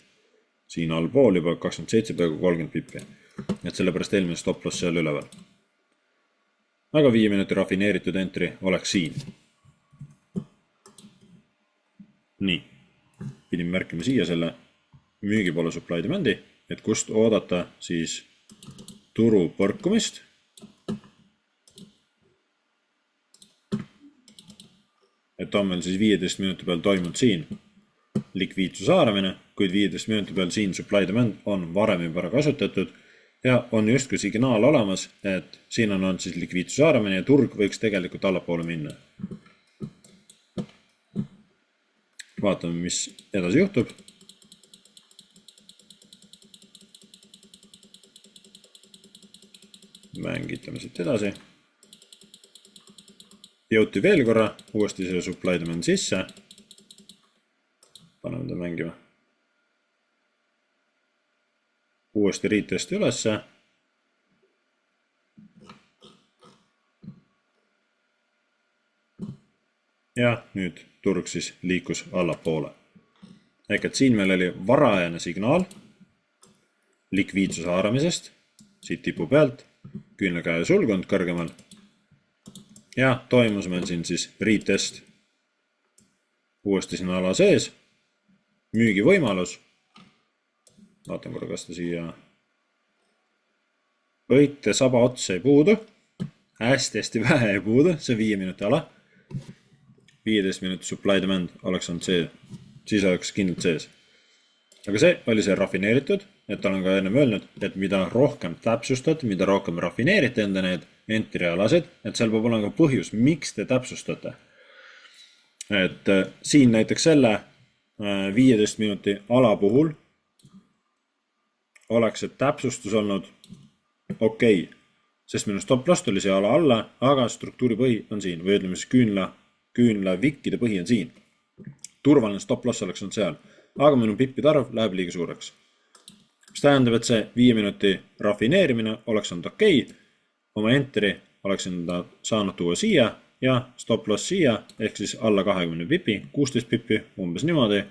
siin allpool juba 27 peaaegu 30 pippi, et sellepärast eelmine stop loss seal üleval. Aga 5 minuti rafineeritud entry oleks siin. Nii, pidin märkima siia selle müügipoole supply demandi, et kust oodata siis turu põrkumist. Et on meil siis 15 minuti peal toimunud siin likviidsuse haaramine, kuid 15 minuti peal siin supply demand on varem juba ära kasutatud ja on justkui signaal olemas, et siin on olnud siis likviidsuse haaramine ja turg võiks tegelikult allapoole minna. Vaatame, mis edasi juhtub. Mängitame siit edasi. Jõuti veel korra uuesti selle supply demand sisse. Paneme ta mängima. Uuesti retest ülesse. Ja nüüd turg siis liikus allapoole. Ehk et siin meil oli varajane signaal likviidsuse haaramisest, siit tipu pealt, küünlakäe sulgunud kõrgemal ja toimus meil siin siis retest uuesti siin ala sees, müügi võimalus, vaatan korra, kas ta siia võite saba otsa ei puudu, hästi vähe ei puudu, see 5 minuti ala, 15 minuti supply demand oleks olnud see, siis oleks kindlalt sees. Aga see oli see rafineeritud, et olen ka enne öelnud, et mida rohkem täpsustad, mida rohkem rafineerite enda need entry alased, et seal peab olema ka põhjus, miks te täpsustate. Et siin näiteks selle 15 minuti ala puhul oleks see täpsustus olnud okei, sest minu stop loss tuli see ala alla, aga struktuuri põhi on siin, või ütleme siis küünla vikkide põhi on siin. Turvaline stop loss oleks olnud seal, aga minu pippide arv läheb liiga suureks. Mis tähendab, et see 5 minuti rafineerimine oleks olnud okei, oma entry oleks enda saanud tuua siia ja stop loss siia, ehk siis alla 20 pipi, 16 pipi, umbes niimoodi,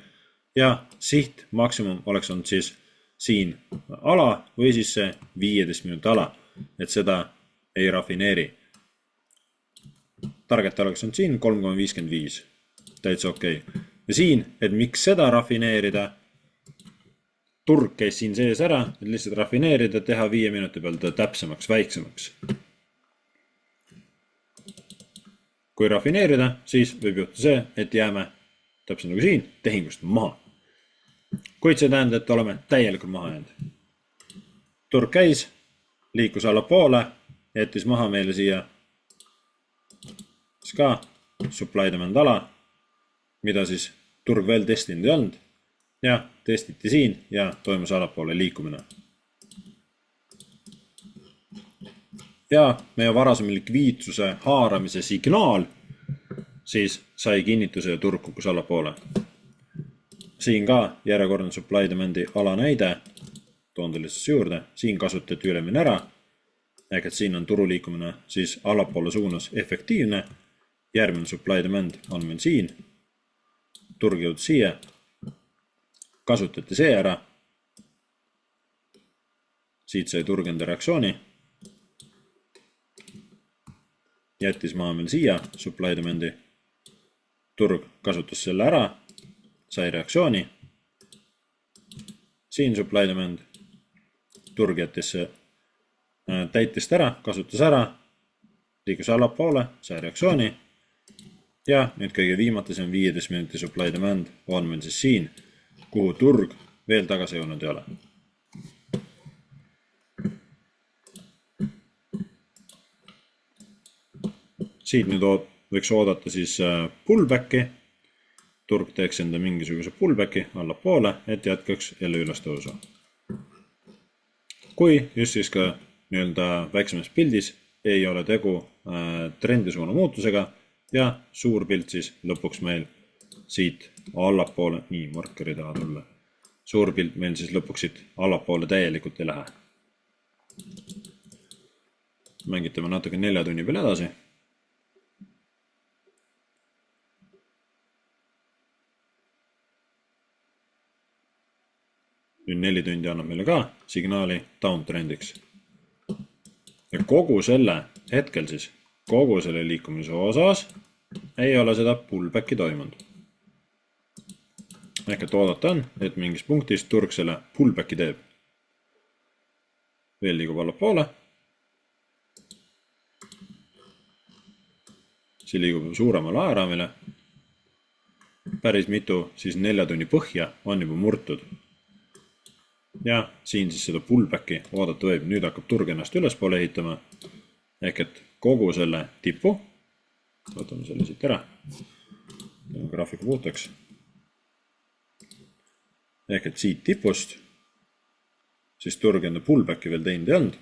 ja siht maksimum oleks olnud siis siin ala või siis see 15 minuti ala, et seda ei rafineeri. Target oleks on siin 3,55, täitsa okei. Ja siin, et miks seda rafineerida, turg käis siin sees ära, et lihtsalt rafineerida, teha 5 minuti peal täpsemaks, väiksemaks. Kui rafineerida, siis võib juhtuda see, et jääme täpselt nagu siin tehingust maha. Kuid see tähendab, et oleme täielikult maha jäänud. Turg käis, liikus alla poole, jättis maha meile siia ka supply demand ala, mida siis turg veel testinud ei olnud ja testiti siin ja toimus allapoole liikumine. Ja meie varasem likviidsuse haaramise signaal siis sai kinnituse ja turg kukkus allapoole. Siin ka järjekordne supply demandi ala näide, toon teile siis juurde, siin kasutati ülemine ära, ehk et siin on turu liikumine siis allapoole suunas efektiivne. Järgmine supply demand on meil siin, turg jõud siia, kasutati see ära, siit sai turg enda reaktsiooni, jättis maha meil siia supply demandi, turg kasutas selle ära, sai reaktsiooni, siin supply demand, turg jättis täitist ära, kasutas ära, liikus allapoole, sai reaktsiooni. Ja nüüd kõige viimatisem 15 minuti supply demand on meil siis siin, kuhu turg veel tagasi jõudnud ei ole. Siit nüüd võiks oodata siis pullbacki. Turg teeks enda mingisuguse pullbacki allapoole, et jätkaks jälle üles tõusu. Kui just siis ka väiksemas pildis ei ole tegu trendisuuna muutusega ja suur pilt siis lõpuks meil siit allapoole, nii markeri taha tulla, suur pilt meil siis lõpuks siit allapoole täielikult ei lähe. Mängitame natuke 4 tunni peale edasi. Nüüd 4 tundi annab meile ka signaali downtrendiks. Ja kogu selle hetkel siis, kogu selle liikumise osas ei ole seda pullbacki toimunud. Ehk et oodata on, et mingis punktis turg selle pullbacki teeb. Veel liigub allapoole. Siin liigub suuremale ajaraamile. Päris mitu siis 4 tunni põhja on juba murtud. Ja siin siis seda pullbacki oodata võib. Nüüd hakkab turg ennast ülespoole ehitama. Ehk et kogu selle tipu, võtame selle siit ära, graafiku puhtaks. Ehk et siit tipust, siis turg enda pullbacki veel teinud ei olnud.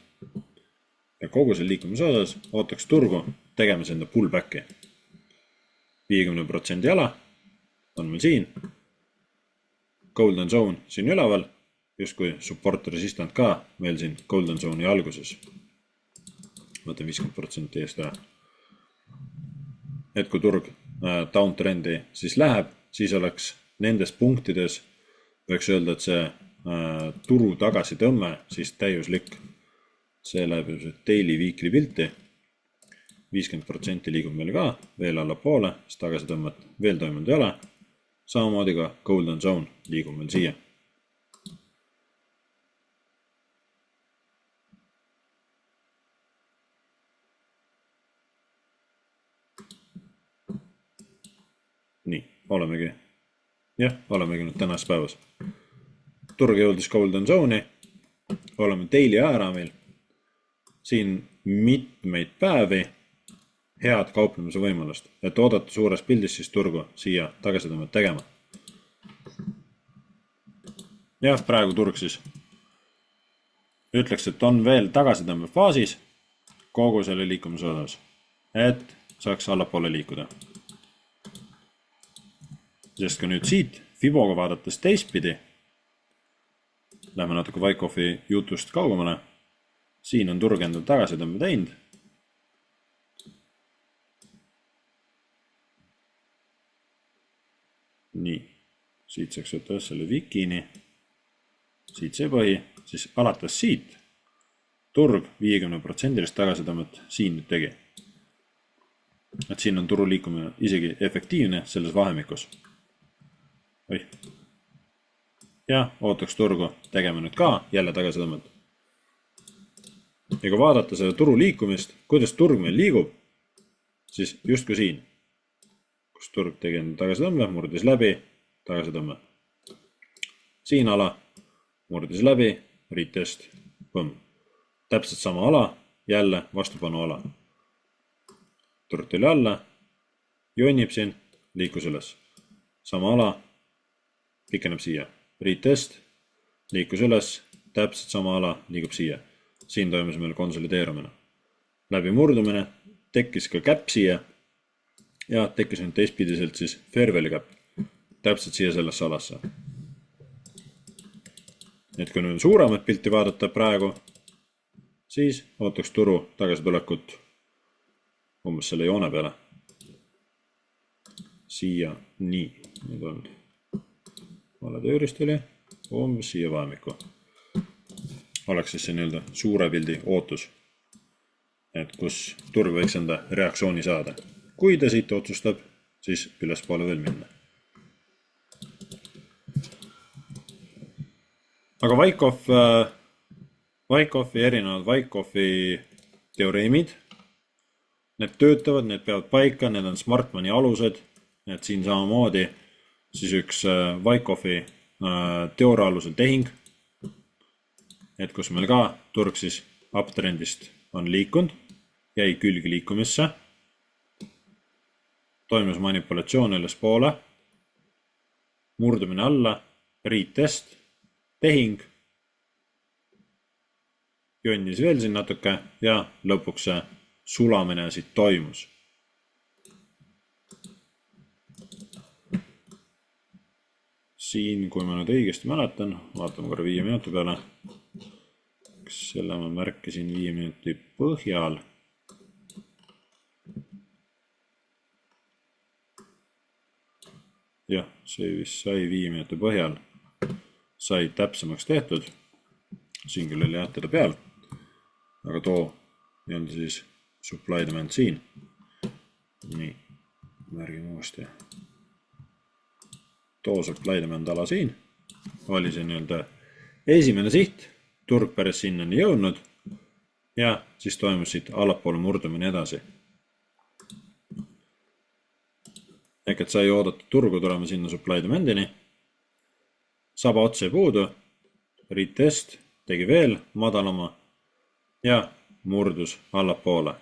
Ja kogu selle liikumise osas ootaks turgu tegemas enda pullbacki. 50% ala on meil siin. Golden zone siin üleval. Just kui support resistant ka meil siin golden zone'i alguses. Võtan 50% eest ära. Et kui turg downtrendi siis läheb, siis oleks nendes punktides, võiks öelda, et see turu tagasi tõmme siis täiuslik. See läheb see daily weekly pilti. 50% liigub meil ka veel allapoole, siis tagasi tõmmet veel toimunud ei ole. Samamoodi ka golden zone liigub meil siia. Nii, olemegi. Jah, olemegi nüüd tänast päevas. Turg jõudis golden zone'i. Oleme daily ajaraamil. Siin mitmeid päevi head kauplemise võimalust, et oodata suures pildis siis turgu siia tagasitõmmet tegema. Jah, praegu turg siis ütleks, et on veel tagasitõmme faasis kogu selle liikumise osas, et saaks allapoole liikuda. Sest ka nüüd siit Fiboga vaadates teistpidi, lähme natuke Wyckoff'i jutust kaugemale, siin on turg enda tagasitõmme teinud. Nii, siit saaks võtta selle vikini, siit see põhi, siis alates siit turg 50% tagasitõmmet siin nüüd tegi. Et siin on turu liikumine isegi efektiivne selles vahemikus. Ja ootaks turgu tegema nüüd ka jälle tagasitõmmet. Ja kui vaadata selle turu liikumist, kuidas turg meil liigub, siis just kui siin, kus turg tegi tagasitõmme, murdis läbi, tagasitõmme. Siin ala, murdis läbi, retest, põmm. Täpselt sama ala, jälle vastupanu ala. Turg tuli alla, jonnib siin, liikus üles. Sama ala, pikeneb siia. Retest, liikus üles, täpselt sama ala, liigub siia. Siin toimus meil konsolideerumine. Läbi murdumine, tekkis ka käpp siia ja tekkis nüüd teistpidiselt siis fairvalue käpp. Täpselt siia sellesse alasse. Et kui nüüd suuremat pilti vaadata praegu, siis ootaks turu tagasitulekut umbes selle joone peale. Siia, nii, nüüd on vale tööriist oli, umbes siia vahemikku. Oleks siis see nii-öelda suure pildi ootus, et kus turg võiks enda reaktsiooni saada. Kui ta siit otsustab, siis ülespoole veel minna. Aga Wyckoff'i erinevad Wyckoff'i teoreemid, need töötavad, need peavad paika, need on Smartmoney alused, et siin samamoodi siis üks Wyckoffi teooria alusel tehing, et kus meil ka turg siis uptrendist on liikunud, jäi külgi liikumisse, toimus manipulatsioon üles poole, murdumine alla, retest, tehing, jonnis veel siin natuke ja lõpuks see sulamine siit toimus. Siin, kui ma nüüd õigesti mäletan, vaatame korra 5 minuti peale, kas selle ma märkisin 5 minuti põhjal. Jah, see vist sai 5 minuti põhjal, sai täpsemaks tehtud, siin küll oli jätada peal, aga too on siis supply demand siin. Nii, märgime uuesti. Too supply demand ala siin oli see nii-öelda esimene siht, turg päris sinnani jõudnud ja siis toimus siit allapoole murdumine edasi. Ehk et sai oodata turgu tulema sinna supply demandini, saba otsa ei puudu, retest tegi veel madalama ja murdus allapoole.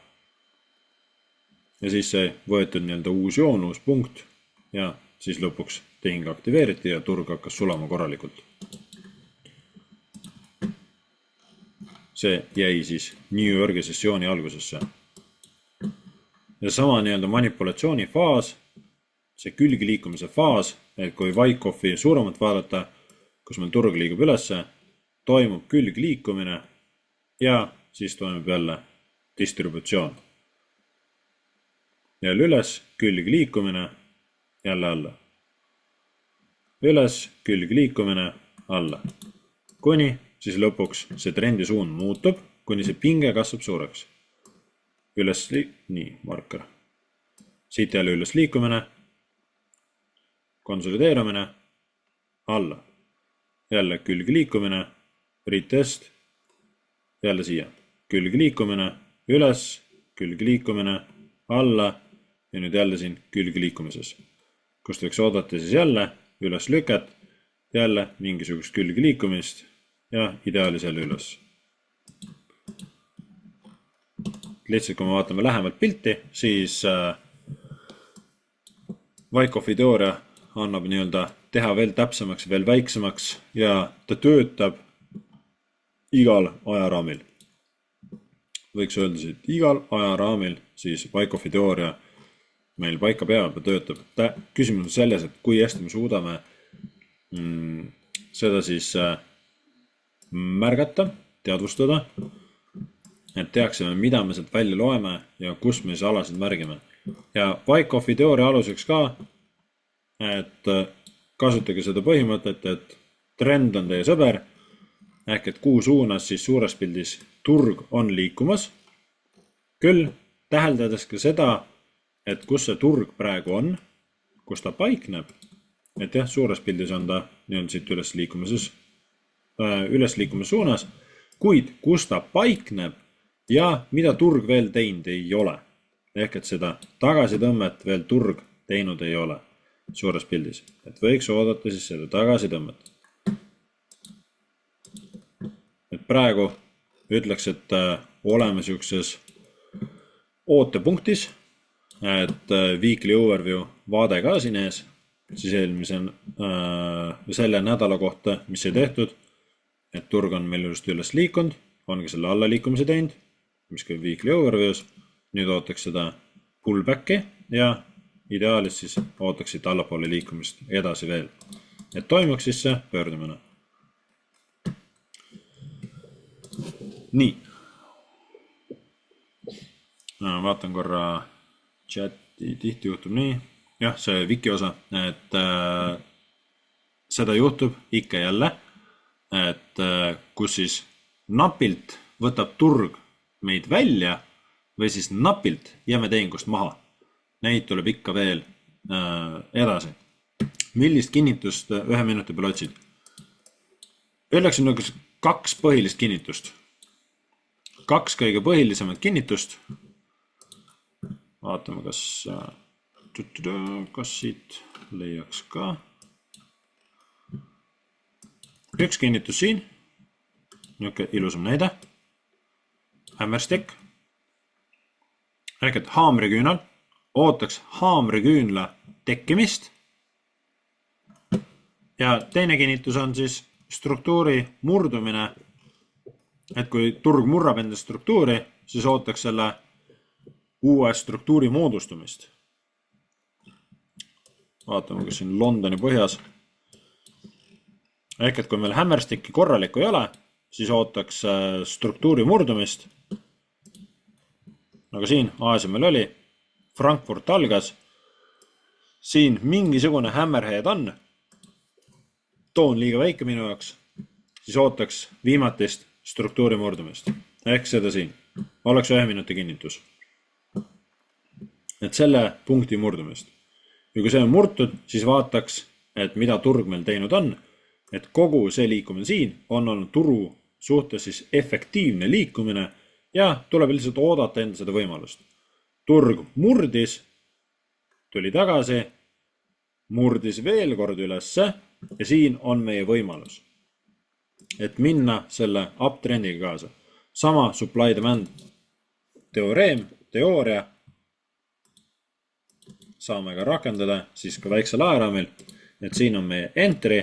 Ja siis see võetud nii-öelda uus joon, uus punkt ja siis lõpuks tehing aktiveeriti ja turg hakkas sulama korralikult. See jäi siis New Yorgi sessiooni algusesse. Ja sama nii-öelda manipulatsiooni faas, see külgi liikumise faas, et kui Wyckofi suuremat vaadata, kus meil turg liigub ülesse, toimub külgi liikumine ja siis toimub jälle distributsioon. Jälle üles, külgi liikumine, jälle alla. Üles, külgi liikumine, alla. Kuni siis lõpuks see trendi suund muutub, kuni see pinge kasvab suureks. Üles, nii, marker. Siit jälle üles liikumine, konsolideerimine, alla. Jälle külgi liikumine, retest, jälle siia. Külgi liikumine, üles, külgi liikumine, alla ja nüüd jälle siin külgi liikumises. Kust võiks oodata siis jälle üles lüket, jälle mingisugust külgi liikumist ja ideaalis jälle üles. Lihtsalt kui me vaatame lähemalt pilti, siis Wyckofi teooria annab nii-öelda teha veel täpsemaks, veel väiksemaks ja ta töötab igal ajaraamil. Võiks öelda, et igal ajaraamil siis Wyckofi teooria meil paika peab ja töötab. Küsimus on selles, et kui hästi me suudame seda siis märgata, teadvustada, et teaksime, mida me sealt välja loeme ja kus me siis alasid märgime. Ja Wyckofi teooria aluseks ka, et kasutage seda põhimõtet, et trend on teie sõber, ehk et kuhu suunas siis suures pildis turg on liikumas. Küll täheldades ka seda, et kus see turg praegu on, kus ta paikneb, et jah, suures pildis on ta nii-öelda siit üles liikumise suunas, kuid kus ta paikneb ja mida turg veel teinud ei ole. Ehk et seda tagasitõmmet veel turg teinud ei ole suures pildis. Et võiks oodata siis seda tagasitõmmet. Et praegu ütleks, et oleme siukses ootepunktis, et weekly overview vaade ka siin ees, siis eelmise selle nädala kohta, mis ei tehtud, et turg on meil just üles liikunud, ongi selle alla liikumise teinud, mis käib weekly overviews, nüüd ootaks seda pullbacki ja ideaalis siis ootaksid allapoole liikumist edasi veel, et toimuks siis see pöördumine. Nii. Vaatan korra chati, tihti juhtub nii. Jah, see wiki osa, et seda juhtub ikka jälle, et kus siis napilt võtab turg meid välja või siis napilt jääme tehingust maha. Neid tuleb ikka veel edasi. Millist kinnitust 1 minuti peal otsid? Öeldakse nagu 2 põhilist kinnitust. 2 kõige põhilisemat kinnitust vaatame, kas siit leiaks ka. Üks kinnitus siin. Niuke ilusam näide. Hammerstick. Ehk et haamriküünal ootaks haamriküünla tekkimist. Ja teine kinnitus on siis struktuuri murdumine. Et kui turg murrab enda struktuuri, siis ootaks selle uue struktuuri moodustumist. Vaatame, kas siin Londoni põhjas. Ehk et kui meil hammersticki korralikku ei ole, siis ootaks struktuuri murdumist. Nagu siin Aasia meil oli, Frankfurt algas. Siin mingisugune hammerhead on. Toon liiga väike minu jaoks. Siis ootaks viimatist struktuuri murdumist. Ehk seda siin. Oleks 1 minuti kinnitus. Et selle punkti murdumist. Ja kui see on murtud, siis vaataks, et mida turg meil teinud on. Et kogu see liikumine siin on olnud turu suhtes siis efektiivne liikumine ja tuleb lihtsalt oodata enda seda võimalust. Turg murdis, tuli tagasi, murdis veel kord ülesse ja siin on meie võimalus. Et minna selle uptrendiga kaasa. Sama supply demand teooria saame ka rakendada siis ka väiksel ajaraamil, et siin on meie entry,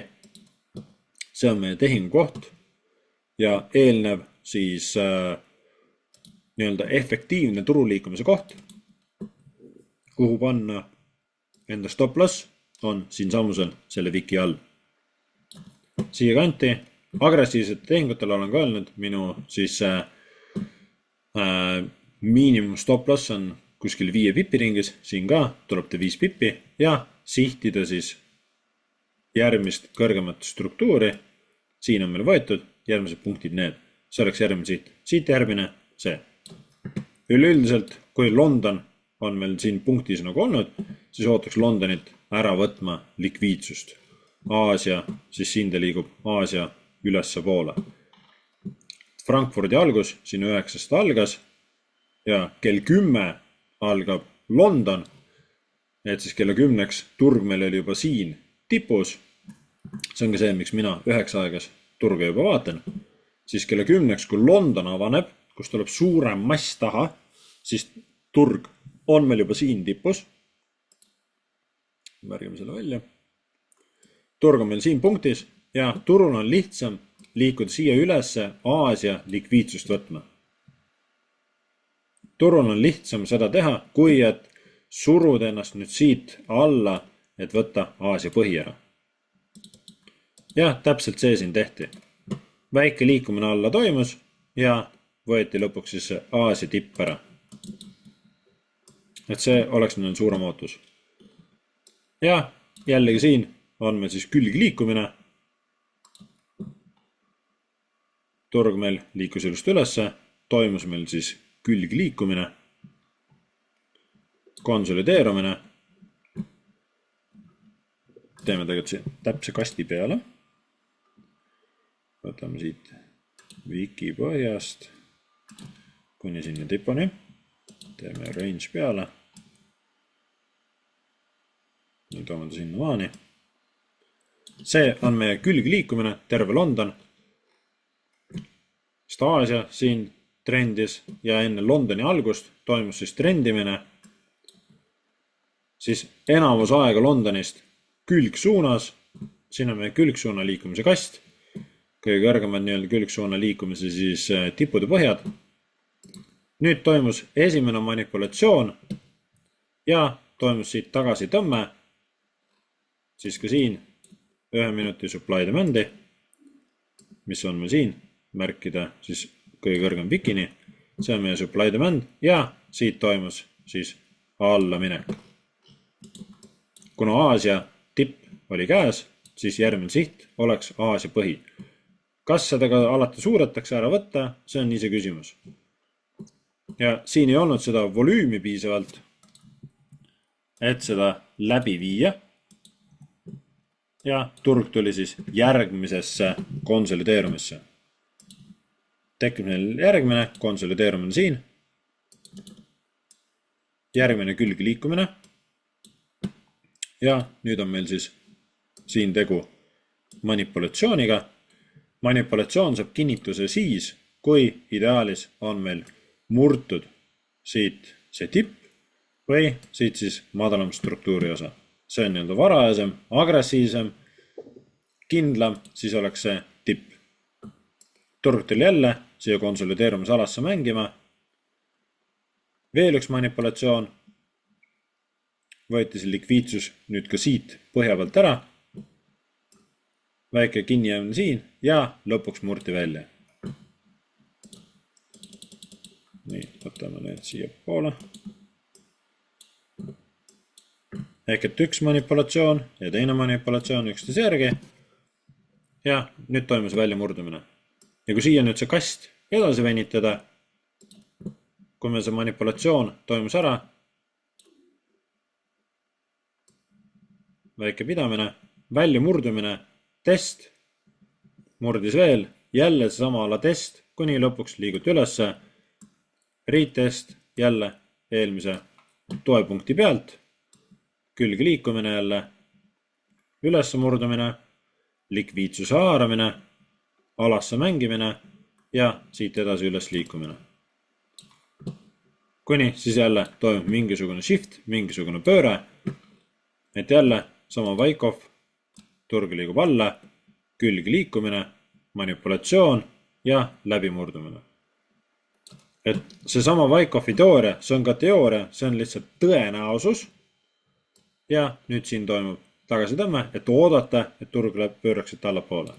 see on meie tehingu koht ja eelnev siis nii-öelda efektiivne turuliikumise koht, kuhu panna enda stop loss on siin samusel selle wiki all. Siia kanti agressiivsete tehingutele olen ka öelnud, minu siis miinimum stop loss on kuskil 5 pipi ringis, siin ka tuleb ta 5 pipi ja sihtida siis järgmist kõrgemat struktuuri. Siin on meil võetud järgmised punktid need. See oleks järgmine siht. Siit järgmine see. Üleüldiselt, kui London on meil siin punktis nagu olnud, siis ootaks Londonit ära võtma likviidsust. Aasia, siis siin ta liigub Aasia ülesse poole. Frankfurdi algus, siin 9. algas ja kell 10 algab London, et siis kella 10 turg meil oli juba siin tipus. See on ka see, miks mina 9 aegas turga juba vaatan. Siis kella 10, kui London avaneb, kus tuleb suurem mass taha, siis turg on meil juba siin tipus. Märgime selle välja. Turg on meil siin punktis ja turul on lihtsam liikuda siia ülesse Aasia likviidsust võtma. Turul on lihtsam seda teha, kui et suruda ennast nüüd siit alla, et võtta Aasia põhi ära. Ja täpselt see siin tehti. Väike liikumine alla toimus ja võeti lõpuks siis Aasia tipp ära. Et see oleks nüüd suurem ootus. Ja jällegi siin on meil siis külgi liikumine. Turg meil liikus just ülesse, toimus meil siis külgi liikumine, konsolideerumine. Teeme tegelikult siin täpse kasti peale. Võtame siit wiki põhjast kuni sinna tipani. Teeme range peale. Nüüd toome ta sinna maani. See on meie külgi liikumine, terve London. Aasia siin trendis ja enne Londoni algust toimus siis trendimine. Siis enamus aega Londonist külgsuunas. Siin on meie külgsuuna liikumise kast. Kõige kõrgemad nii-öelda külgsuuna liikumise siis tipude põhjad. Nüüd toimus esimene manipulatsioon ja toimus siit tagasi tõmme. Siis ka siin 1 minuti supply demand'i, mis on meil siin, märkida siis kõige kõrgem bikini. See on meie supply demand ja siit toimus siis alla minek. Kuna Aasia tipp oli käes, siis järgmine siht oleks Aasia põhi. Kas seda ka alati suudetakse ära võtta, see on ise küsimus. Ja siin ei olnud seda volüümi piisavalt, et seda läbi viia. Ja turg tuli siis järgmisesse konsolideerumisse. Tekib meil järgmine konsolideerumine siin. järgmine külge liikumine. Ja nüüd on meil siis siin tegu manipulatsiooniga. Manipulatsioon saab kinnituse siis, kui ideaalis on meil murtud siit see tipp või siit siis madalam struktuuri osa. See on nii-öelda varajasem, agressiivsem, kindlam, siis oleks see tipp. Turg tuli jälle siia konsolideerumisalasse mängima. Veel üks manipulatsioon. Võeti see likviidsus nüüd ka siit põhja pealt ära. Väike kinnijäämine siin ja lõpuks murti välja. Nii, võtame need siia poole. Ehk et üks manipulatsioon ja teine manipulatsioon üksteise järgi. Ja nüüd toimus väljamurdumine. Ja kui siia nüüd see kast edasi venitada, kui meil see manipulatsioon toimus ära, väike pidamine, väljamurdumine, test, murdis veel, jälle seesama ala test, kuni lõpuks liigud ülesse, retest, jälle eelmise toepunkti pealt, külge liikumine jälle, ülesse murdumine, likviidsuse haaramine, alasse mängimine ja siit edasi üles liikumine. Kuni siis jälle toimub mingisugune shift, mingisugune pööre, et jälle sama Wyckoff, turg liigub alla, külge liikumine, manipulatsioon ja läbimurdumine. Et see sama Wycoffi teooria, see on ka teooria, see on lihtsalt tõenäosus ja nüüd siin toimub tagasitõmme, et oodata, et turg pööraksid allapoole.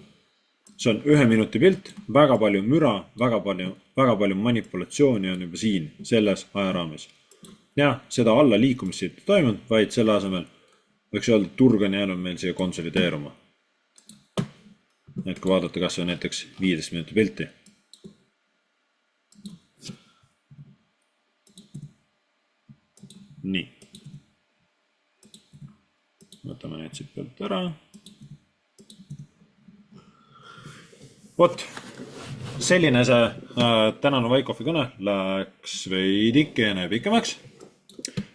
See on 1 minuti pilt, väga palju müra, väga palju manipulatsiooni on juba siin, selles ajaraamis. Ja seda alla liikumist siit toimunud, vaid selle asemel võiks öelda, et turg on jäänud meil siia konsolideeruma. Et kui vaadata, kas see on näiteks 15 minuti pilti. Nii. Võtame need siit pealt ära. Vot, selline see tänane Wycoffi kõne läks veidikene pikemaks.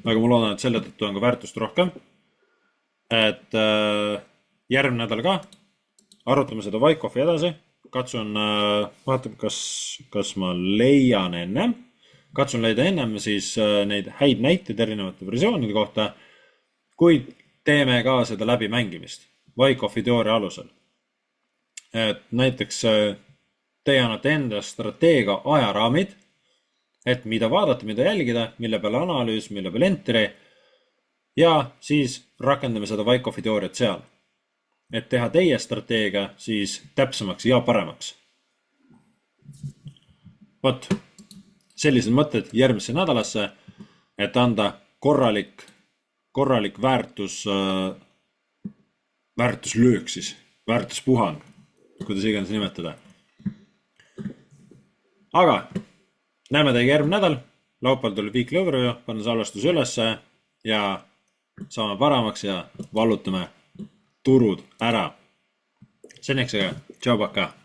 Aga ma loodan, et selle tõttu on ka väärtust rohkem. Et järgmine nädal ka arutame seda Wycoffi edasi. Katsun, vaatab, kas ma leian ennem. Katsun leida ennem siis neid häid näiteid erinevate versioonide kohta, kuid teeme ka seda läbimängimist Wycoffi teooria alusel. Et näiteks teie annate enda strateega ajaraamid, et mida vaadata, mida jälgida, mille peale analüüs, mille peale entry ja siis rakendame seda Wycoffi teooriat seal. Et teha teie strateegia siis täpsemaks ja paremaks. Vot, sellised mõtted järgmisse nädalasse, et anda korralik väärtuslöök siis, väärtuspuhang, kuidas iganes nimetada. Aga näeme teie järgmine nädal, laupäeval tuleb weekly overview, panna salvestus ülesse ja saame paremaks ja vallutame turud ära. Seniks aga, tšau, paka!